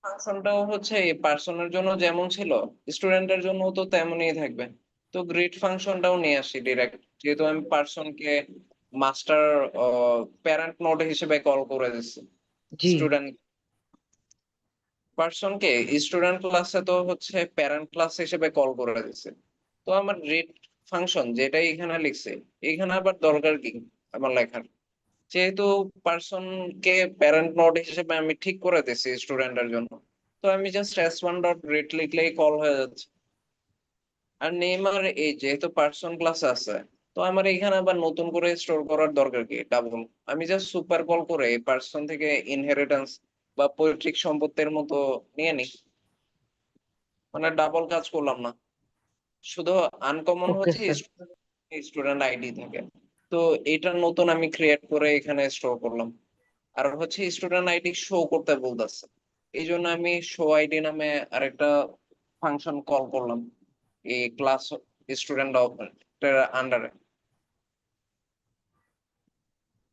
ফাংশনটাও হচ্ছে এই পার্সনের জন্য যেমন ছিল স্টুডেন্টের জন্য তো তেমনই থাকবে। তো গ্রিড ফাংশনটাও নিয়ে আসি ডিরেক্ট, যেহেতু আমি পার্সনকে মাস্টার প্যারেন্ট নোড হিসেবে কল করে দিচ্ছি জি, স্টুডেন্ট পার্সনকে, স্টুডেন্ট ক্লাসে তো হচ্ছে প্যারেন্ট ক্লাস হিসেবে কল করে দিচ্ছে। তো আমার রিড ফাংশন যেটাই এখানে লিখছে, এখানে আবার দরকার কি আমার লেখার, যেহেতু পার্সন কে প্যারেন্ট নোড হিসেবে আমি ঠিক করে দিছি স্টুডেন্টের জন্য, তো আমি জাস্ট s1 ডট রিড লিখলেই কল হয়ে যাচ্ছে। আর নেইমার এই যেহেতু পার্সন ক্লাস আছে, তো আমার এখানে আবার নতুন করে স্টোর করার দরকার কি ডাবল, আমি জাস্ট সুপার কল করে এই পার্সন থেকে ইনহেরিটেন্স বা পৈতৃক সম্পত্তির মতো নিয়ে নিই, মানে ডাবল কাজ করলাম না। শুধু আনকমন ওকে হচ্ছে স্যার। স্টুডেন্ট আইডি থাকে, তো এটা নতুন আমি ক্রিয়েট করে এখানে স্টোর করলাম। আর হচ্ছে স্টুডেন্ট আইডি শো করতে বলতেছে, এই জন্য আমি শো আইডি নামে আরেকটা ফাংশন কল করলাম এই ক্লাস স্টুডেন্ট আন্ডারে।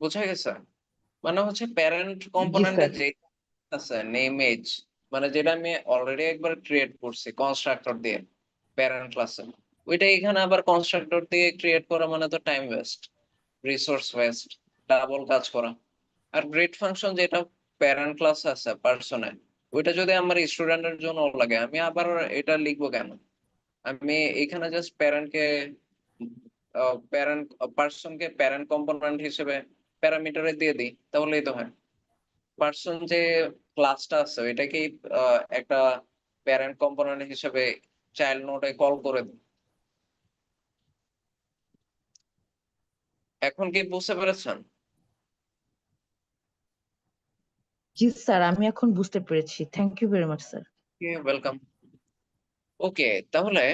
বুঝা গেছে? মানে হচ্ছে প্যারেন্ট জি কম্পোনেন্টে স্যার। যে আছে নেম এজ, মানে যেটা আমি অলরেডি একবার ক্রিয়েট করছি কনস্ট্রাক্টর দিয়ে প্যারেন্ট ক্লাসে, ওইটা এখানে আবার কনস্ট্রাক্টর দিয়ে ক্রিয়েট করা মানে তো time waste, resource West, double কাজ করা। আর গ্রেড ফাংশন যেটা প্যারেন্ট ক্লাস আছে পার্সনে, ওইটা যদি আমার স্টুডেন্টের জন্য লাগে, আমি আবার এটা লিখবো কেন? আমি এখানে জাস্ট প্যারেন্টকে প্যারেন্ট পার্সনকে প্যারেন্ট কম্পোনেন্ট হিসেবে প্যারামিটারে দিয়ে দিই, তাহলেই তো হয়। পার্সন যে ক্লাসটা আছে ওইটাকে একটা প্যারেন্ট কম্পোনেন্ট হিসেবে চাইল্ড নোডে কল করে দিই। এখন কি বুঝতে পেরেছেন? জি স্যার, আমি এখন বুঝতে পেরেছি। Thank you very much sir. Welcome. Okay, তাহলে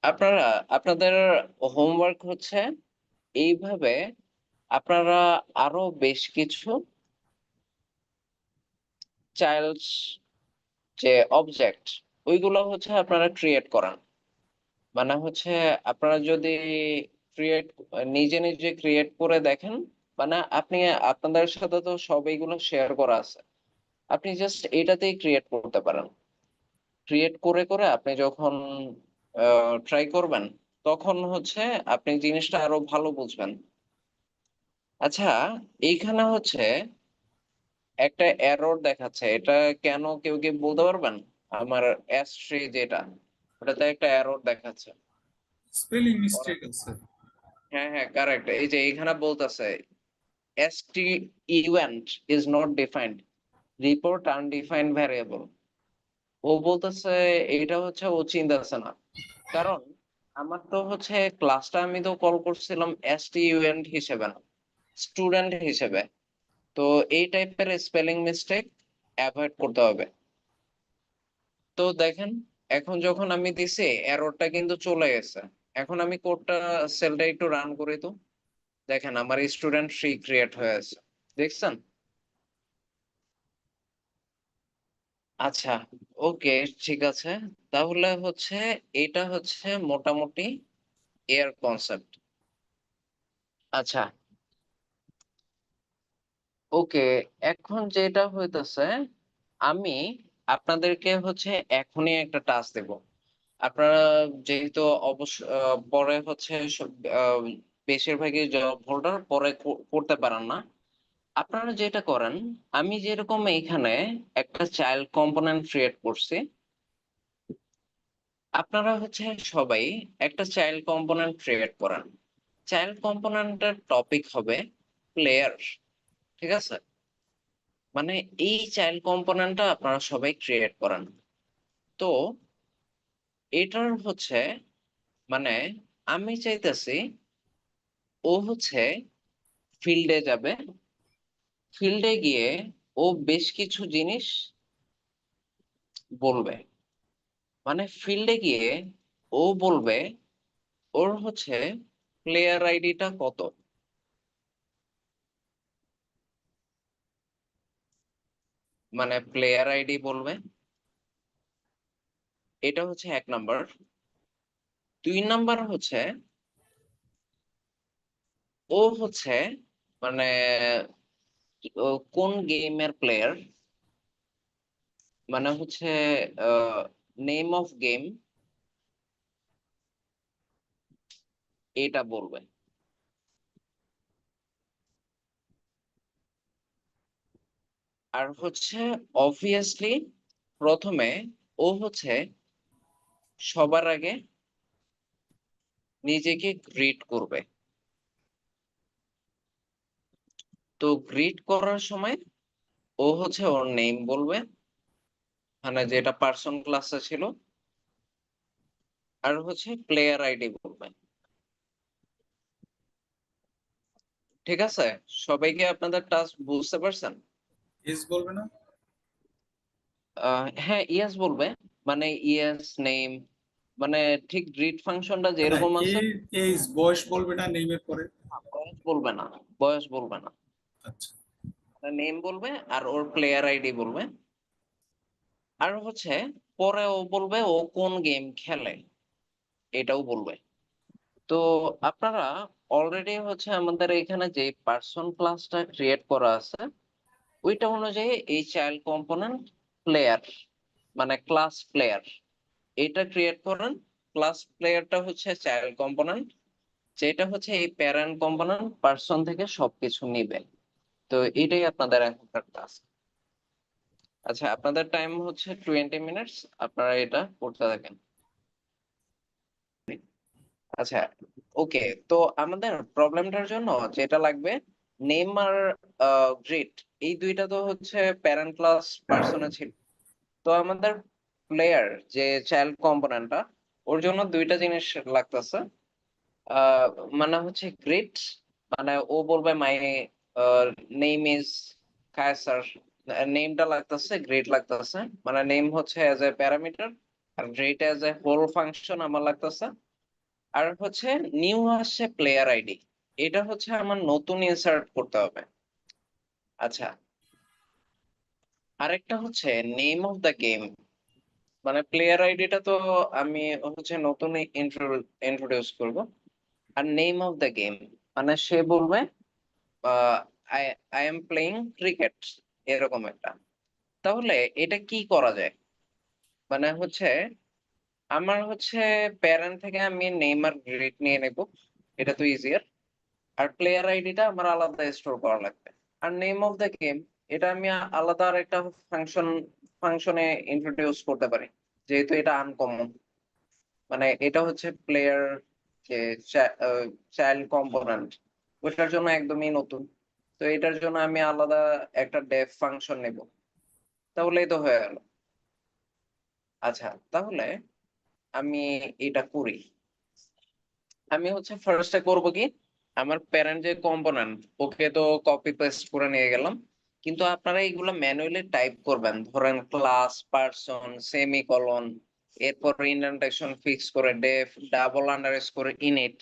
আপনারা আপনাদের হোমওয়ার্ক হচ্ছে এইভাবে আপনারা আরো বেশ কিছু চাইল্ড যে অবজেক্ট, ওইগুলো হচ্ছে আপনারা ক্রিয়েট করান। মানে হচ্ছে আপনারা যদি ক্রিয়েট নিজে নিজে ক্রিয়েট করে দেখেন, মানে আপনি আপনাদের সাথে তো সব এইগুলো শেয়ার করা আছে, আপনি জাস্ট এটাতেই ক্রিয়েট করতে পারেন। ক্রিয়েট করে করে আপনি যখন ট্রাই করবেন, তখন হচ্ছে আপনি জিনিসটা আরো ভালো বুঝবেন। আচ্ছা, এইখানে হচ্ছে একটা এরর দেখাচ্ছে, এটা কেন কেউ কি বলতে পারবেন? আমার S3 যেটা, ওটাতে একটা এরর দেখাচ্ছে। স্পেলিং মিস্টেক আছে। হ্যাঁ হ্যাঁ, কারেক্ট, এই যে এখানে বলতেছে st event is not defined, report undefined variable। ও বলতেছে এটা হচ্ছে ও চিন্তাছে না, কারণ আমার তো হচ্ছে ক্লাসটা আমি তো কল করছিলাম student হিসেবে না, স্টুডেন্ট হিসেবে। তো এই টাইপের স্পেলিং মিস্টেক অ্যাভয়েড করতে হবে। তো দেখেন, এখন যখন আমি দিছি এররটা কিন্তু চলে গেছে। এখন আমি কোডটা সেলটা একটু রান করি তো, দেখেন আমার স্টুডেন্ট ফ্রি ক্রিয়েট হয়ে আছে, দেখছেন? আচ্ছা, ওকে, ঠিক আছে। তাহলে হচ্ছে এটা হচ্ছে মোটামুটি এর কনসেপ্ট। আচ্ছা, ওকে, এখন যেটা হইতেছে, আমি আপনাদেরকে হচ্ছে এখনই একটা টাস্ক দেব। আপনারা যেহেতু অবশ্য পরে হচ্ছে বেশিরভাগই জব হোল্ডার পরে করতে পারেন না, আপনারা যেটা করেন, আমি যেরকম এখানে একটা চাইল্ড কম্পোনেন্ট ক্রিয়েট করছি, আপনারা হচ্ছে সবাই একটা চাইল্ড কম্পোনেন্ট ক্রিয়েট করেন। চাইল্ড কম্পোনেন্টের টপিক হবে প্লেয়ার, ঠিক আছে? মানে এই চাইল্ড কম্পোনেন্টটা আপনারা সবাই ক্রিয়েট করেন। তো এটার হচ্ছে মানে আমি চাইতেছি ও হচ্ছে ফিল্ডে যাবে, ফিল্ডে গিয়ে ও বেশ কিছু জিনিস বলবে। মানে ফিল্ডে গিয়ে ও বলবে ওর হচ্ছে প্লেয়ার আইডিটা কত, মানে প্লেয়ার আইডি বলবে। এটা হচ্ছে 1 নাম্বার। 2 নাম্বার হচ্ছে ও হচ্ছে মানে ও কোন গেমের প্লেয়ার, মানে হচ্ছে নেম অফ গেম এটা বলবে। আর হচ্ছে অবভিয়াসলি প্রথমে ও হচ্ছে সবার আগে নিজেকে গ্রিট করবে। তো গ্রিট করার সময় ও হচ্ছে ওর নেম বলবে, মানে যেটা পার্সন ক্লাসে ছিল। আর হচ্ছে প্লেয়ার আইডি বলবে। ঠিক আছে? সবাইকে আপনাদের টাস্ক বুঝতে পারছেন? এস বলবে না? হ্যাঁ, ইয়েস বলবে। মানে ইয়েস নেম, মানে ঠিক গ্রিড ফাংশনটা না, যেরকম আছে। এজ বয়স বলবে না নেমের পরে? বয়স বলবে না, বয়স বলবে না। আচ্ছা। নেম বলবে আর ওর প্লেয়ার আইডি বলবে। আর হচ্ছে পরে ও বলবে ও কোন গেম খেলে, এটাও বলবে। তো আপনারা অলরেডি হচ্ছে আমাদের এখানে যে পার্সন ক্লাসটা ক্রিয়েট করা আছে, ওইটা অনুযায়ী এই চাইল্ড কম্পোনেন্ট প্লেয়ার, মানে ক্লাস প্লেয়ার, এটা ক্রিয়েট করেন। ক্লাস প্লেয়ারটা হচ্ছে চাইল্ড কম্পোনেন্ট, যেটা হচ্ছে এই প্যারেন্ট কম্পোনেন্ট পার্সন থেকে সবকিছু নিবে। তো এটাই আপনাদের এখনকার টাস্ক। আচ্ছা, আপনাদের টাইম হচ্ছে 20 মিনিটস, আপনারা এটা করতে থাকেন। আচ্ছা, ওকে। তো আমাদের প্রবলেমটার জন্য যেটা লাগবে, নেম আর গ্রিড, এই দুইটা তো হচ্ছে প্যারেন্ট ক্লাস পার্সনে ছিল। তো আমাদের প্লেয়ার যে চাইল্ড কম্পোনেন্টটা, ওর জন্য দুইটা জিনিস লাগতেছে। আহ মানে হচ্ছে গ্রিড, মানে ও বলবে মাই নেম ইজ কায়সার, নেমটা লাগতেছে, গ্রিড লাগতেছে। মানে নেম হচ্ছে এজ এ প্যারামিটার আর greet as a whole function আমার লাগতেছে। আর হচ্ছে নিউ আসছে প্লেয়ার আইডি, এটা হচ্ছে আমার নতুন ইনসার্ট করতে হবে। আচ্ছা, আরেকটা হচ্ছে নেম অফ দ্য গেম, মানে প্লেয়ার আইডিটা তো আমি হচ্ছে নতুন ইন্ট্রোডিউস করব। আর নেম অফ দ্য গেম মানে সে বলবে I I am playing cricket, এরকম একটা। তাহলে এটা কি করা যায়? মানে হচ্ছে আমার হচ্ছে প্যারেন্ট থেকে আমি নেম আর গ্রেড নিয়ে নেব, এটা তো ইজিয়ার। আর প্লেয়ার আইডিটা আমার আলাদা স্টোর করা লাগবে। আর নেম অফ দ্য গেম, এটা আমি আলাদা আর একটা ফাংশনে ইন্ট্রোডিউস করতে পারি, যেহেতু এটা আনকমন। মানে এটা হচ্ছে প্লেয়ার যে চাইল্ড কম্পোনেন্ট, ওটার জন্য একদমই নতুন। তো এটার জন্য আমি আলাদা একটা ডেভ ফাংশন নেব। তাহলেই তো হয়ে গেল। আচ্ছা, তাহলে আমি এটা করি। আমি হচ্ছে ফার্স্টে করব কি, আমার প্যারেন্ট যে কম্পোনেন্ট, ওকে তো কপি পেস্ট করে নিয়ে গেলাম। কিন্তু আপনারা এইগুলো ম্যানুয়ালি টাইপ করবেন, ধরেন ক্লাস পার্সন সেমিকলন, এরপর ইন্ডেন্টেশন ফিক্স করে ডেফ ডাবল আন্ডারস্কোর ইনিট,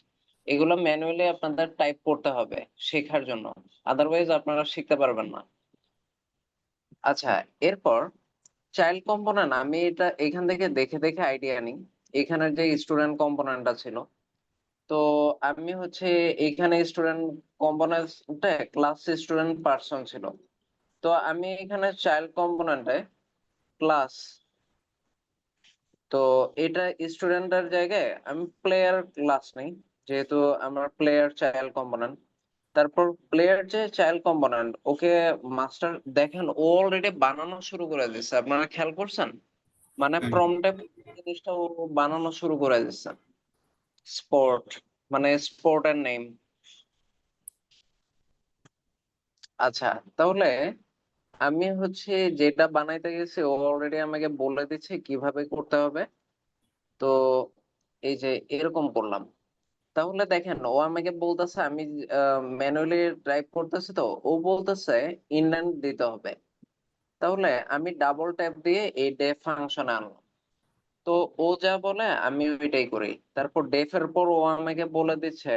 এগুলো ম্যানুয়ালি আপনাদের টাইপ করতে হবে শেখার জন্য, আদারওয়াইজ আপনারা শিখতে পারবেন না। আচ্ছা, এরপর চাইল্ড কম্পোনেন্ট আমি এটা এখান থেকে দেখে দেখে আইডিয়া নিই। এখানের যে স্টুডেন্ট কম্পোনেন্টটা ছিল, তো আমি হচ্ছে এখানে স্টুডেন্ট কম্পোনেন্টে ক্লাস স্টুডেন্ট পার্সন ছিল। তো আমি এখানে চাইল্ড কম্পোনেন্টে ক্লাস, তো এটা স্টুডেন্টের জায়গায় আমি প্লেয়ার ক্লাস নেই, যেহেতু আমার প্লেয়ার চাইল্ড কম্পোনেন্ট। তারপর প্লেয়ার যে চাইল্ড কম্পোনেন্ট, ওকে মাস্টার দেখেন ও অলরেডি বানানো শুরু করে দিচ্ছে, আপনারা খেয়াল করছেন? মানে হ্যাঁ, প্রম্পটে জিনিসটা ও বানানো শুরু করে দিচ্ছে। স্পোর্ট মানে স্পোর্টের নেম। আচ্ছা, তাহলে আমি হচ্ছে যেটা বানাইতে গেছি ও অলরেডি আমাকে বলে দিচ্ছে কিভাবে করতে হবে। তো এই যে এরকম করলাম, তাহলে দেখেন ও আমাকে বলতেছে, আমি ম্যানুয়ালি টাইপ করতেছি, তো ও বলতেছে ইন্ডেন্ট দিতে হবে। তাহলে আমি ডাবল ট্যাপ দিয়ে এই ডেফ ফাংশনে আনলাম, তো ও যা বলে আমি ওইটাই করি। তারপর ডেফের পর ও আমাকে বলে দিচ্ছে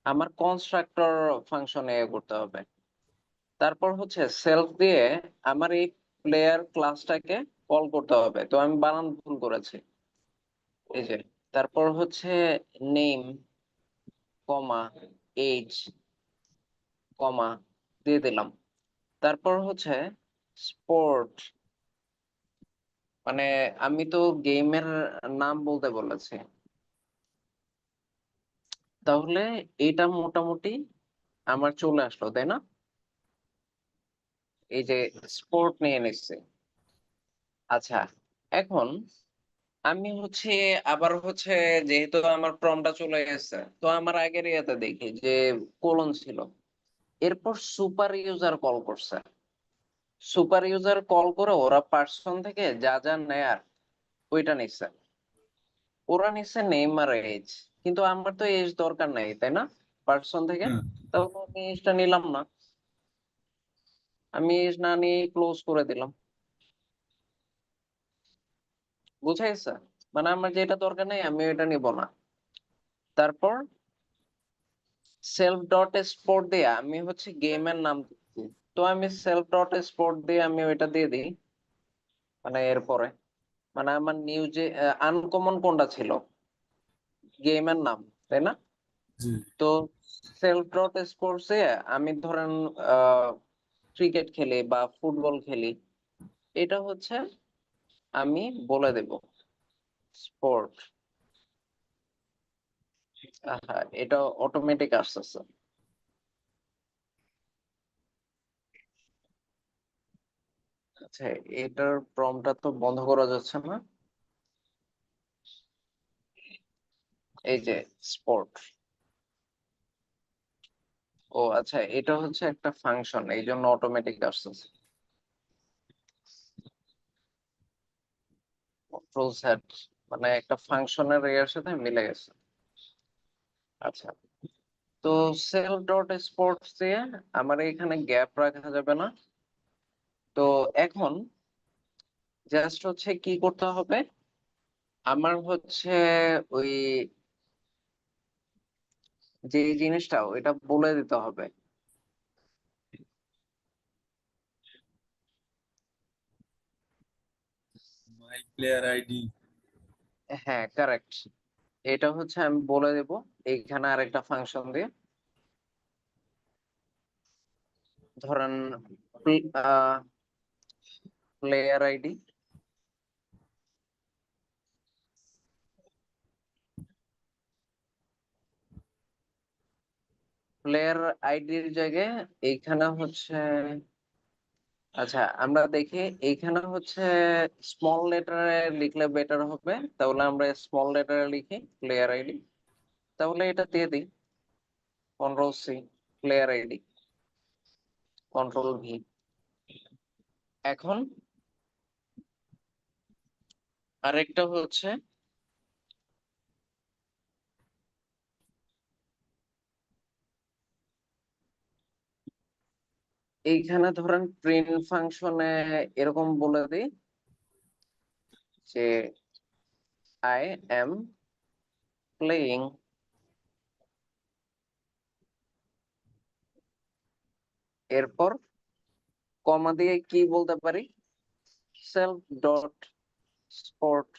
আমার কনস্ট্রাক্টর ফাংশনে করতে হবে। তারপর হচ্ছে সেলফ দিয়ে আমার এই প্লেয়ার ক্লাসটাকে কল করতে হবে, তো আমি বানান ভুল করেছি। এই যে তারপর হচ্ছে নেম কমা এজ কমা দিয়ে দিলাম। তারপর হচ্ছে স্পোর্ট, মানে আমি তো গেমের নাম বলতে বলেছি। তাহলে এটা মোটামুটি আমার চলে আসলো, তাই না? এই যে স্পোর্ট নিয়ে নিচ্ছে। আচ্ছা, এখন আমি হচ্ছে আবার হচ্ছে, যেহেতু আমার প্রমটা চলে গেছে, তো আমার আগের ইয়েতে দেখি যে কোলন ছিল, এরপর সুপার ইউজার কল করছে। সুপার ইউজার কল করে ওরা পার্সন থেকে যা যা নেয়ার ওইটা নিচ্ছে। ওরা নিচ্ছে নেম আর এজ, কিন্তু আমার তো এজ দরকার নেই, তাই না? পার্সন থেকে, হ্যাঁ, তাহলে আমি এজটা নিলাম না। আমি এজ না নিয়ে ক্লোজ করে দিলাম। বুঝা গেছে? মানে আমার যেটা দরকার নেই আমি এটা নিব না। তারপর সেলফ ডট স্পোর্ট দিয়ে আমি হচ্ছে গেমের নাম দিচ্ছি। তো আমি সেলফ ডট স্পোর্ট দিয়ে আমি ওইটা দিয়ে দিই, মানে এরপরে মানে আমার নিউ যে আনকমন কোনটা ছিল, গেমের নাম, তাই না? জি। তো সেলফ ডট স্পোর্টস এ আমি ধরেন ক্রিকেট খেলি বা ফুটবল খেলি, এটা হচ্ছে আমি বলে দেব স্পোর্ট। হ্যাঁ, এটা অটোমেটিক আসতেছে। আচ্ছা, এটার প্রমটা তো বন্ধ করা যাচ্ছে না। এই যে স্পোর্ট, ও আচ্ছা, এটা হচ্ছে একটা ফাংশন, এই জন্য অটোমেটিক আসতেছে। কন্ট্রোল সেট মানে একটা ফাংশনের এর সাথে মিলে গেছে। আচ্ছা, তো সেল ডট স্পোর্টস দিয়ে আমার এখানে গ্যাপ রাখা যাবে না। তো এখন জাস্ট হচ্ছে কি করতে হবে, আমার হচ্ছে ওই যে জিনিসটা ওইটা বলে দিতে হবে। মাই প্লেয়ার আইডি। হ্যাঁ, কারেক্ট। এটা হচ্ছে আমি বলে দেব এইখানে আরেকটা ফাংশন দিয়ে, ধরেন প্লেয়ার আইডি। প্লেয়ার আইডির জায়গায় এইখানে হচ্ছে, আচ্ছা আমরা দেখি এইখানে হচ্ছে স্মল লেটারে লিখলে বেটার হবে, তাহলে আমরা স্মল লেটারে লিখি প্লেয়ার আইডি। তাহলে এটা দিয়ে দিই control C, player ID, control V. এখন আরেকটা হচ্ছে, এইখানে ধরেন প্রিন্ট ফাংশনে এরকম বলে দিই যে আই এম প্লেইং, এরপর কমা দিয়ে কি বলতে পারি, সেলফ ডট স্পোর্ট।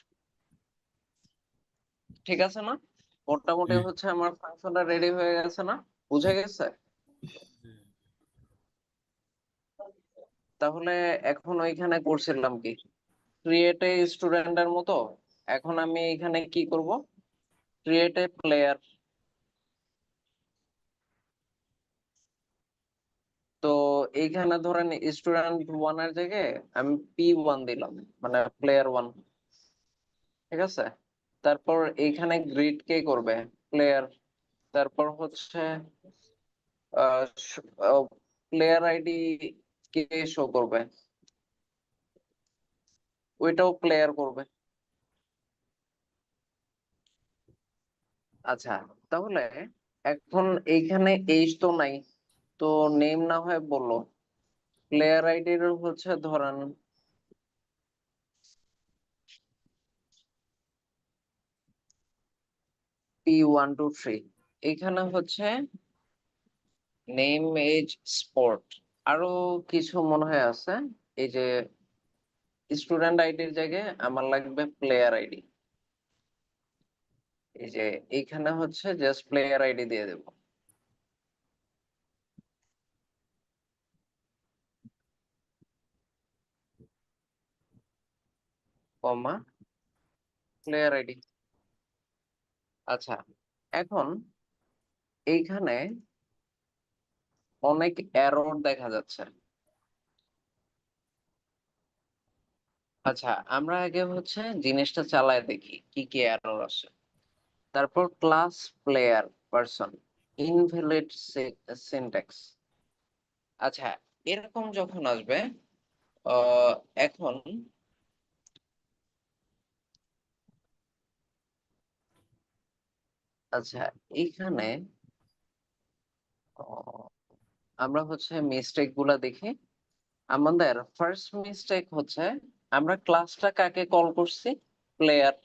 ঠিক আছে না? মোটামুটি জি, হচ্ছে আমার ফাংশনটা রেডি হয়ে গেছে না? বুঝে গেছে? জি। তাহলে এখন ওইখানে করছিলাম কি, ক্রিয়েট এ স্টুডেন্টের মতো। এখন আমি এখানে কি করব, ক্রিয়েট এ প্লেয়ার। তো এইখানে ধরেন স্টুডেন্ট ওয়ান এর জায়গায় আমি P1 দিলাম, মানে প্লেয়ার ওয়ান। ঠিক আছে, তারপর এইখানে গ্রিড কে করবে? প্লেয়ার। তারপর হচ্ছে প্লেয়ার আইডি কে শো করবে? ওইটাও প্লেয়ার করবে। আচ্ছা, তাহলে এখন এইখানে এইজ তো নাই, তো নেম না হয় বললো। প্লেয়ার আইডির হচ্ছে ধরেন P123। এখানে হচ্ছে নেম, এজ, স্পোর্ট, আরো কিছু মনে হয় আছে। এই যে স্টুডেন্ট আইডির জায়গায় আমার লাগবে প্লেয়ার আইডি। এই যে এইখানে হচ্ছে জাস্ট প্লেয়ার আইডি দিয়ে দেব, কমা প্লেয়ার আইডি। আচ্ছা, এখন এইখানে অনেক এরর দেখা যাচ্ছে। আচ্ছা, আমরা আগে হচ্ছে জিনিসটা চালায় দেখি কি কি এরর আছে। তারপর class player person invalid syntax. আচ্ছা, এরকম যখন আসবে আহ, এখন আচ্ছা এইখানে আহ, আমরা হচ্ছে মিস্টেক গুলা দেখি। আমাদের ফার্স্ট মিস্টেক হচ্ছে আমরা ক্লাসটা কাকে কল করছি? প্লেয়ার।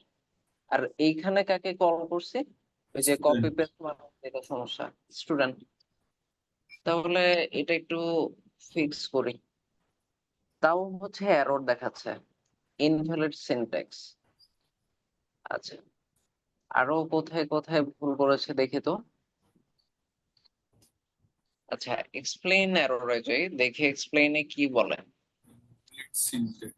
আর এইখানে কাকে কল করছি? ওই যে কপি Student. পেস্ট, এটা সমস্যা, স্টুডেন্ট। তাহলে এটা একটু ফিক্স করি। তাও হচ্ছে এরর দেখাচ্ছে, ইনভ্যালিড সিনট্যাক্স। আচ্ছা, আরো কোথায় কোথায় ভুল করেছে দেখি তো। আচ্ছা, এক্সপ্লেইন এররে যাই, দেখি এক্সপ্লেইনে কি বলে। Let's syntax.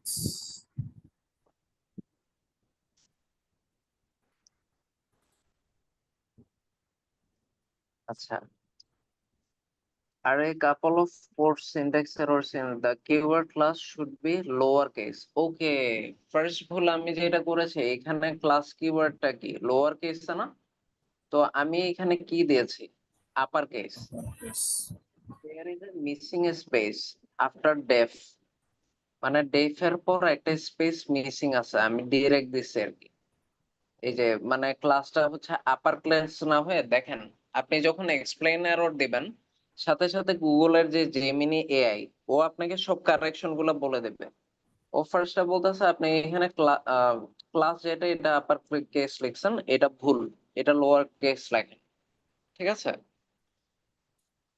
আচ্ছা, আর a couple of port syntax errors in the keyword class should be lower case. Okay, first ভুল আমি যেটা করেছি, এখানে ক্লাস কিওয়ার্ডটা কি লোয়ার কেস না? তো আমি এখানে কি দিয়েছি? Upper case. Yes. There is a missing space after def, মানে ডেফ এর পর একটা স্পেস মিসিং আছে, আমি ডিরেক্ট দিচ্ছি আর কি। এই যে মানে ক্লাসটা হচ্ছে আপার ক্লাস না হয়ে, দেখেন আপনি যখন এক্সপ্লেইন এরর দিবেন, সাথে সাথে গুগলের যে জেমিনি এআই, ও আপনাকে সব কারেকশন গুলো বলে দেবে। ও ফার্স্টটা বলতেছে আপনি এখানে ক্লাস যেটা, এটা আপার কেস লিখছেন, এটা ভুল, এটা লোয়ার কেস লেখেন। ঠিক আছে,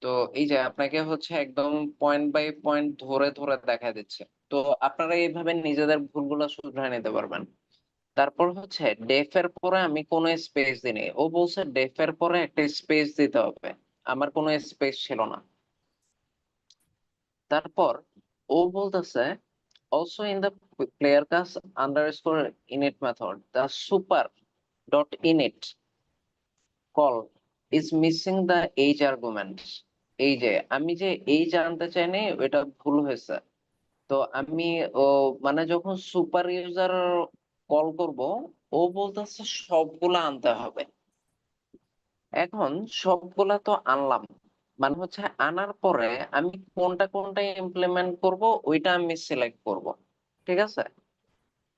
তো এই যে আপনাকে হচ্ছে একদম পয়েন্ট বাই পয়েন্ট ধরে ধরে দেখা দিচ্ছে। তো আপনারা এইভাবে নিজেদের ভুলগুলো শুধরে নিতে পারবেন। তারপর হচ্ছে ডেফ এর পরে আমি কোনো স্পেস দিইনি, ও বলছে ডেফ এর পরে একটা স্পেস দিতে হবে, আমার কোনো স্পেস ছিল না। তারপর ও বলতেছে also in the player class underscore init method the super dot init call is missing the age argument। এই যে আমি যে age আনতে চাইনি, এটা ভুল হয়েছে। তো আমি ও মানে যখন সুপার ইউজার কল করব, ও বলতেছে সবগুলা আনতে হবে। এখন সবগুলা তো আনলাম, মানে হচ্ছে আনার পরে আমি কোনটা কোনটা ইমপ্লিমেন্ট করব ওইটা আমি সিলেক্ট করব। ঠিক আছে,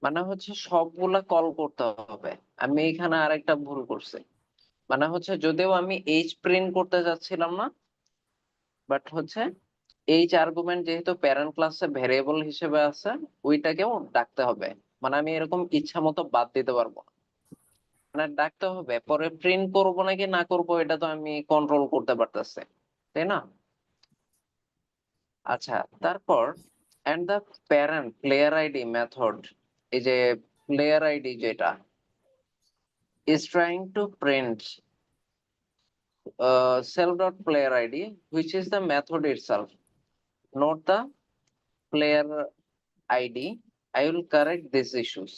মানে হচ্ছে সবগুলা কল করতে হবে। আমি এখানে আরেকটা ভুল করছি, মানে হচ্ছে যদিও আমি এইচ প্রিন্ট করতে যাচ্ছিলাম না, বাট হচ্ছে এইচ আর্গুমেন্ট যেহেতু প্যারেন্ট ক্লাসে ভেরিয়েবল হিসেবে আছে, ওইটাকেও ডাকতে হবে। মানে আমি এরকম ইচ্ছা মতো বাদ দিতে পারবো না, মানে ডাকতে হবে। পরে প্রিন্ট করবো নাকি না করবো এটা তো আমি কন্ট্রোল করতে পারতেছি, তাই না? আচ্ছা, তারপর and the parent player ID method, এই যে প্লেয়ার আইডি যেটা is trying to print self.playerId, which is the method itself, not the player ID. I will correct these issues।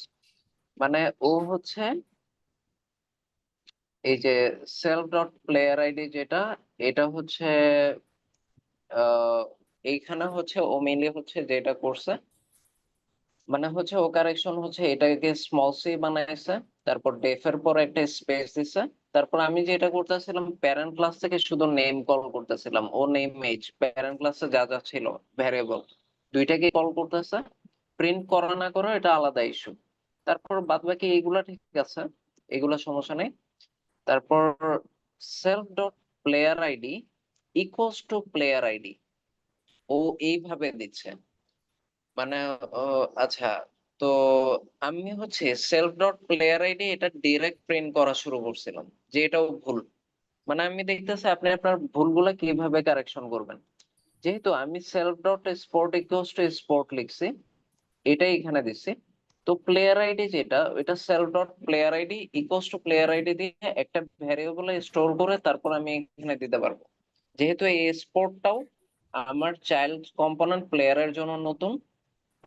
মানে ও হচ্ছে এই যে self.playerId যেটা, এটা হচ্ছে এইখানে হচ্ছে ও মেইনলি হচ্ছে যেটা করছে মানে হচ্ছে ও কারেকশন হচ্ছে এটাকে স্মল সি বানাইছে, তারপর ডেফ এর পর একটা স্পেস দিছে। তারপর আমি যেটা করতেছিলাম প্যারেন্ট ক্লাস থেকে শুধু নেম কল করতেছিলাম, ও নেম এজ প্যারেন্ট ক্লাসে যা যা ছিল ভ্যারিয়েবল দুইটাকে কল করতেছে। প্রিন্ট করা না করা এটা আলাদা ইস্যু। তারপর বাদ বাকি এইগুলা ঠিক আছে, এগুলা সমস্যা নেই। তারপর self dot player ID equals to player ID ও এইভাবে দিচ্ছে। মানে আচ্ছা, তো আমি হচ্ছে সেলফ ডট প্লেয়ার আইডি এটা ডিরেক্ট প্রিন্ট করা শুরু করছিলাম, যে এটাও ভুল। মানে আমি দেখতেছি আপনি আপনার ভুলগুলা কিভাবে কারেকশন করবেন। যেহেতু আমি self dot sport equals to sport লিখছি, এটাই এখানে দিচ্ছি। তো প্লেয়ার আইডি যেটা, এটা self dot player ID equals to player ID দিয়ে একটা ভ্যারিয়েবলে স্টোর করে তারপর আমি এখানে দিতে পারবো। যেহেতু এই স্পোর্টটাও আমার চাইল্ড কম্পোনেন্ট প্লেয়ারের জন্য নতুন,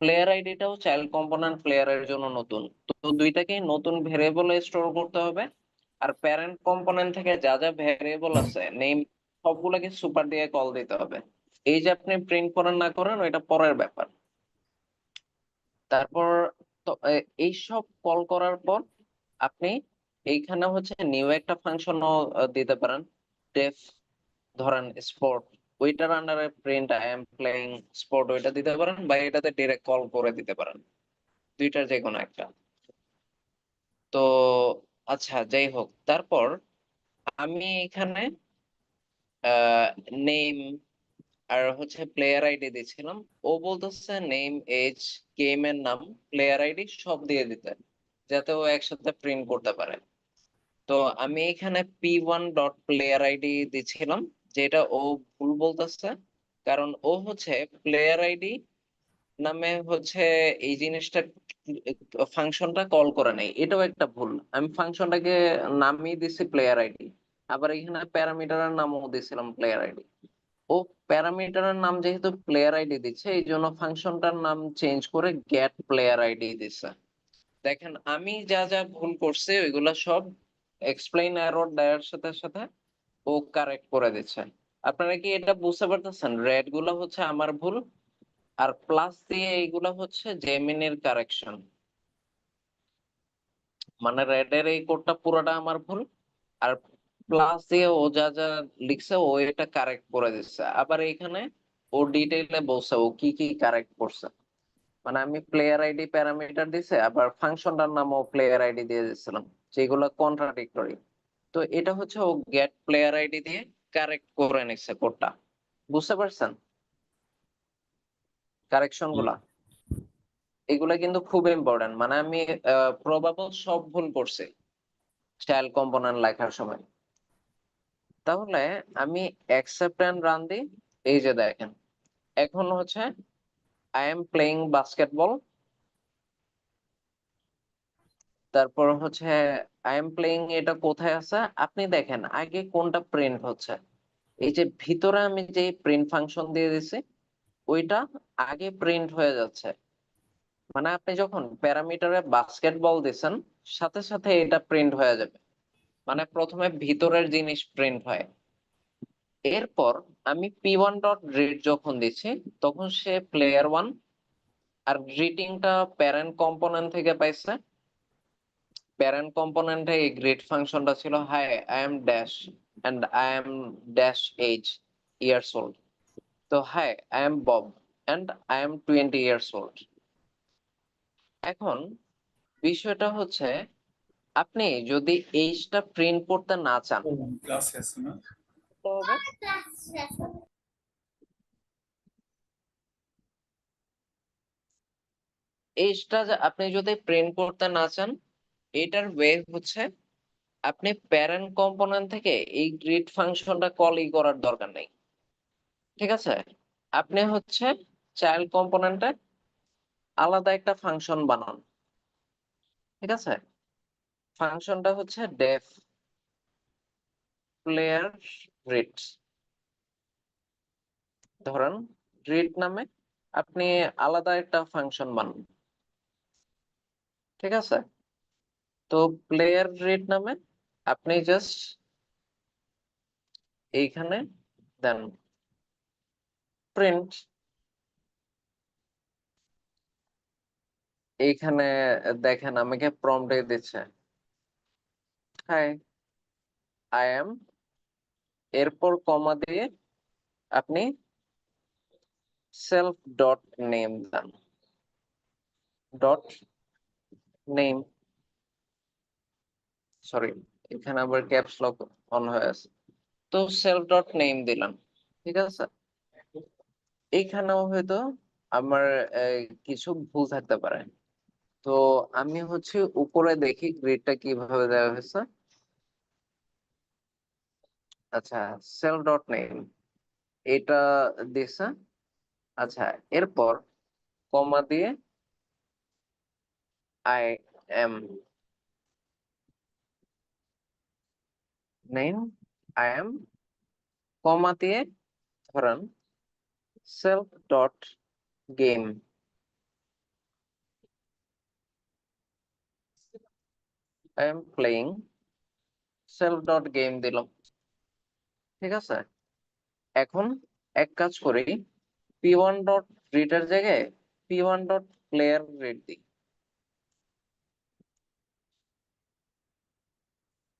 প্লেয়ার আইডিটাও চাইল্ড কম্পোনেন্ট প্লেয়ারের জন্য নতুন, তো দুইটাকেই নতুন ভেরিয়েবলে স্টোর করতে হবে। আর প্যারেন্ট কম্পোনেন্ট থেকে যা যা ভেরিয়েবল আছে নেম সবগুলোকে সুপার দিয়ে কল দিতে হবে। এই যে আপনি প্রিন্ট করেন না করেন ওইটা পরের ব্যাপার। তারপর তো এইসব কল করার পর আপনি এইখানে হচ্ছে নিউ একটা ফাংশনও দিতে পারেন। ডেফ ধরেন স্পোর্ট, ওইটার আন্ডারে print I am playing sport ওইটা দিতে পারেন, বা এটাতে ডিরেক্ট কল করে দিতে পারেন, দুইটার যে কোনো একটা। তো আচ্ছা যাই হোক, তারপর আমি এখানে নেম আর হচ্ছে প্লেয়ার আইডি দিয়েছিলাম। ও বলতেছে নেম এজ গেমের নাম প্লেয়ার আইডি সব দিয়ে দিতে, যাতে ও একসাথে প্রিন্ট করতে পারে। তো আমি এখানে p1 ডট প্লেয়ার আইডি দিছিলাম, যেটা ও ভুল বলতেছে। কারণ ও হচ্ছে প্লেয়ার আইডি নামে হচ্ছে এই জিনিসটা ফাংশনটা কল করে নাই, এটাও একটা ভুল। আমি ফাংশনটাকে নামই দিছি প্লেয়ার আইডি, আবার এখানে প্যারামিটারের নামও দিছিলাম প্লেয়ার আইডি। ও প্যারামিটারের নাম যেহেতু প্লেয়ার আইডি দিচ্ছে এই জন্য ফাংশনটার নাম চেঞ্জ করে গেট প্লেয়ার আইডি দিছে। দেখেন আমি যা যা ভুল করছি ওইগুলা সব এক্সপ্লেইন এরর দেওয়ার সাথে সাথে ও কারেক্ট করে দিচ্ছে। আপনারা কি এটা বুঝতে পারতেছেন? রেড গুলা হচ্ছে আমার ভুল, আর প্লাস দিয়ে এইগুলা হচ্ছে জেমিনির কারেকশন। মানে রেড এর এই কোডটা পুরোটা আমার ভুল, আর প্লাস দিয়ে ও যা যা লিখছে ও এটা কারেক্ট করে দিচ্ছে। আবার এখানে ও ডিটেইলে বলছে ও কি কি কারেক্ট করছে। মানে আমি প্লেয়ার আইডি প্যারামিটার দিছে, আবার ফাংশনটার নামও প্লেয়ার আইডি দিয়ে দিছিলাম, যেগুলো কন্ট্রাডিক্টরি। তো এটা হচ্ছে ও গেট প্লেয়ার আইডি দিয়ে কারেক্ট করে নিচ্ছে কোডটা। বুঝতে পারছেন কারেকশন গুলা? এগুলা কিন্তু খুব ইম্পর্টেন্ট। মানে আমি প্রবাবল সব ভুল করছি চাইল্ড কম্পোনেন্ট লেখার সময়। তাহলে আমি অ্যাকসেপ্ট এন্ড রান দিই। এই যে দেখেন এখন হচ্ছে আই এম প্লেইং বাস্কেটবল, তারপর হচ্ছে আই এম প্লেইং এটা কোথায় আছে আপনি দেখেন আগে কোনটা প্রিন্ট হচ্ছে। এই যে ভিতরে আমি যে প্রিন্ট ফাংশন দিয়ে দিছি ওইটা আগে প্রিন্ট হয়ে যাচ্ছে। মানে আপনি যখন প্যারামিটারে বাস্কেটবল দিছেন সাথে সাথে এটা প্রিন্ট হয়ে যাবে। মানে প্রথমে ভিতরের জিনিস প্রিন্ট হয়। এরপর আমি p1 ডট রিড যখন দিচ্ছি তখন সে প্লেয়ার ওয়ান, আর গ্রিটিংটা প্যারেন্ট কম্পোনেন্ট থেকে পাইছে। প্যারেন্ট কম্পোনেন্টে এই গ্রিট ফাংশনটা ছিল hi I am dash and I am dash age years old. তো hi I am Bob and I am 20 years old. এখন বিষয়টা হচ্ছে আপনি যদি এইজটা প্রিন্ট করতে না চান ক্লাসে আছে না? তো হবে এইজটা আপনি যদি প্রিন্ট করতে না চান এটার ওয়ে হচ্ছে আপনি প্যারেন্ট কম্পোনেন্ট থেকে এই গ্রিড ফাংশনটা কলই করার দরকার নেই। ঠিক আছে, আপনি হচ্ছে চাইল্ড কম্পোনেন্টে আলাদা একটা ফাংশন বানান। ঠিক আছে, ফাংশনটা হচ্ছে ডেফ প্লেয়ার গ্রিড, ধরেন গ্রিড নামে আপনি আলাদা একটা ফাংশন বানান। ঠিক আছে, তো প্লেয়ার গ্রিড নামে আপনি জাস্ট এইখানে দেন প্রিন্ট এইখানে দেখেন আমাকে প্রম্পটে দিচ্ছে হাই আই এম, এরপর কমা দিয়ে আপনি সেলফ ডট নেম দেন, ডট নেম, সরি এখানে আবার ক্যাপস লক অন হয়ে আছে, তো সেলফ ডট নেম দিলাম, ঠিক আছে। এইখানেও হয়তো আমার কিছু ভুল থাকতে পারে, তো আমি হচ্ছে উপরে দেখি গ্রিডটা কিভাবে দেওয়া হয়েছে। আচ্ছা, সেলফ ডট নেম এটা দিছে। আচ্ছা, এরপর কমা দিয়ে I am name, I am comma দিয়ে ধরেন self dot game, I am playing self dot game দিলাম, ঠিক আছে। এখন এক কাজ করি, পি ওয়ান ডট রিডের জায়গায় P one dot player read দিই,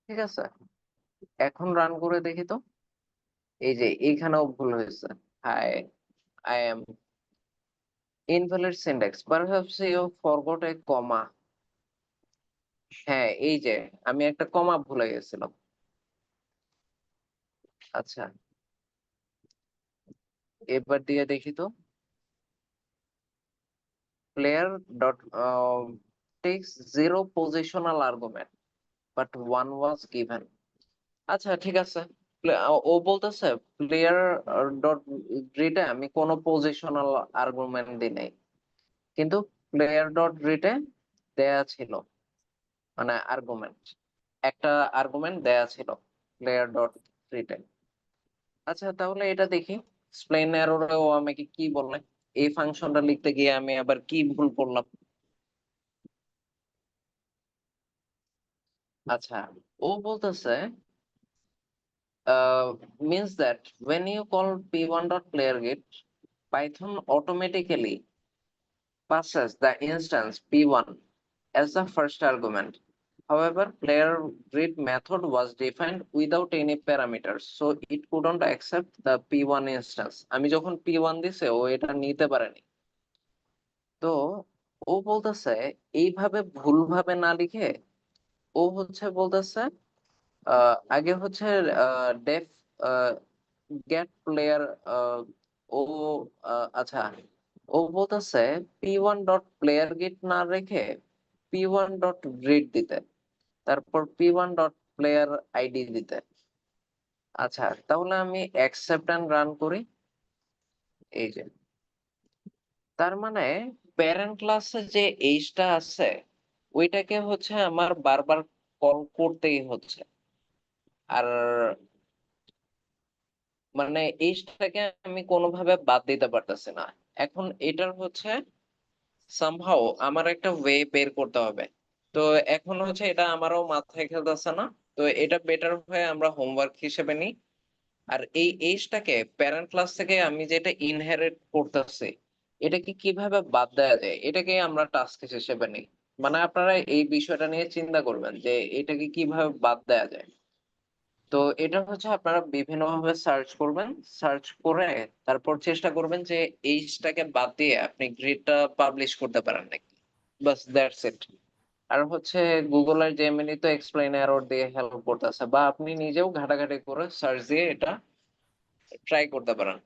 ঠিক আছে। এখন রান করে দেখি তো, এই যে এইখানেও ভুল হয়েছে, high I M invalid syntax, perhaps you forgot a comma, হ্যাঁ এই যে আমি একটা কমা ভুলে গেছিলাম। আচ্ছা, এবার দিয়ে দেখি তো, player dot takes zero positional argument but one was given, আচ্ছা ঠিক আছে। ও বলতেছে প্লেয়ার ডট গ্রিডে আমি কোনো পজিশনাল আর্গুমেন্ট দিই নাই, কিন্তু প্লেয়ার ডট গ্রিডে দেয়া ছিল, মানে আর্গুমেন্ট, একটা আর্গুমেন্ট দেয়া ছিল প্লেয়ার ডট গ্রিডে। আচ্ছা তাহলে এটা দেখি এক্সপ্লেইন এররে ও আমাকে কি বললে, এই ফাংশনটা লিখতে গিয়ে আমি আবার কি ভুল করলাম। আচ্ছা, ও বলতেছে means that when you call p1.playerGet, Python automatically passes the instance p1 as the first argument. However, player read method was defined without any parameters, so it couldn't accept the p1 instance. আমি যখন p1 দিছে ও এটা নিতে পারেনি। তো ও বলতেছে এইভাবে ভুলভাবে না লিখে ও হচ্ছে বলতেছে আগে হচ্ছে ডেফ গেট প্লেয়ার, ও আচ্ছা ও বলতেছে P one dot player get না রেখে পি ওয়ান ডট গ্রিড দিতে, তারপর P one dot player ID দিতে। আচ্ছা তাহলে আমি অ্যাকসেপ্ট এন্ড রান করি, এই যে তার মানে প্যারেন্ট ক্লাসে যে এইজটা আছে ওইটাকে হচ্ছে আমার বারবার কল করতেই হচ্ছে, আর মানে এইজটাকে আমি কোনোভাবে বাদ দিতে পারতেছি না। এখন এটার হচ্ছে সামহাও আমার একটা ওয়ে বের করতে হবে, তো এখন হচ্ছে এটা আমারও মাথায় খেলতেছে না, তো এটা বেটার হয়ে আমরা হোমওয়ার্ক হিসেবে নিই। আর এই এইজটাকে প্যারেন্ট ক্লাস থেকে আমি যেটা ইনহেরিট করতেছি এটাকে কিভাবে বাদ দেওয়া যায় এটাকে আমরা টাস্ক হিসেবে নিই, মানে আপনারা এই বিষয়টা নিয়ে চিন্তা করবেন যে এটাকে কিভাবে বাদ দেওয়া যায়। তো এটা হচ্ছে আপনারা বিভিন্ন ভাবে সার্চ করবেন, সার্চ করে তারপর চেষ্টা করবেন যে এইজটাকে বাদ দিয়ে আপনি গ্রিডটা পাবলিশ করতে পারেন নাকি, বাস দ্যাটস ইট। আর হচ্ছে গুগলের জেমিনি তো এক্সপ্লেইন এরর দিয়ে হেল্প করতেছে, বা আপনি নিজেও ঘাটাঘাটি করে সার্চ দিয়ে এটা ট্রাই করতে পারেন।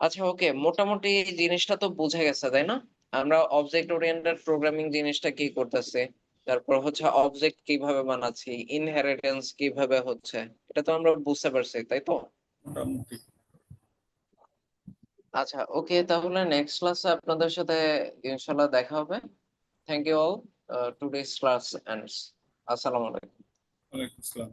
আচ্ছা ওকে, মোটামুটি জিনিসটা তো বুঝে গেছে তাই না, আমরা অবজেক্ট ওরিয়েন্টেড প্রোগ্রামিং জিনিসটা কি করতেছে, তারপর হচ্ছে অবজেক্ট কিভাবে বানাচ্ছি, ইনহেরিটেন্স কিভাবে হচ্ছে, এটা তো আমরা বুঝতে পারছি তাই তো। মোটামুটি। আচ্ছা ওকে, তাহলে নেক্সট ক্লাসে আপনাদের সাথে ইনশাল্লাহ দেখা হবে। Thank you all, today's class ends. আসসালামু আলাইকুম। ওয়ালাইকুম আসসালাম।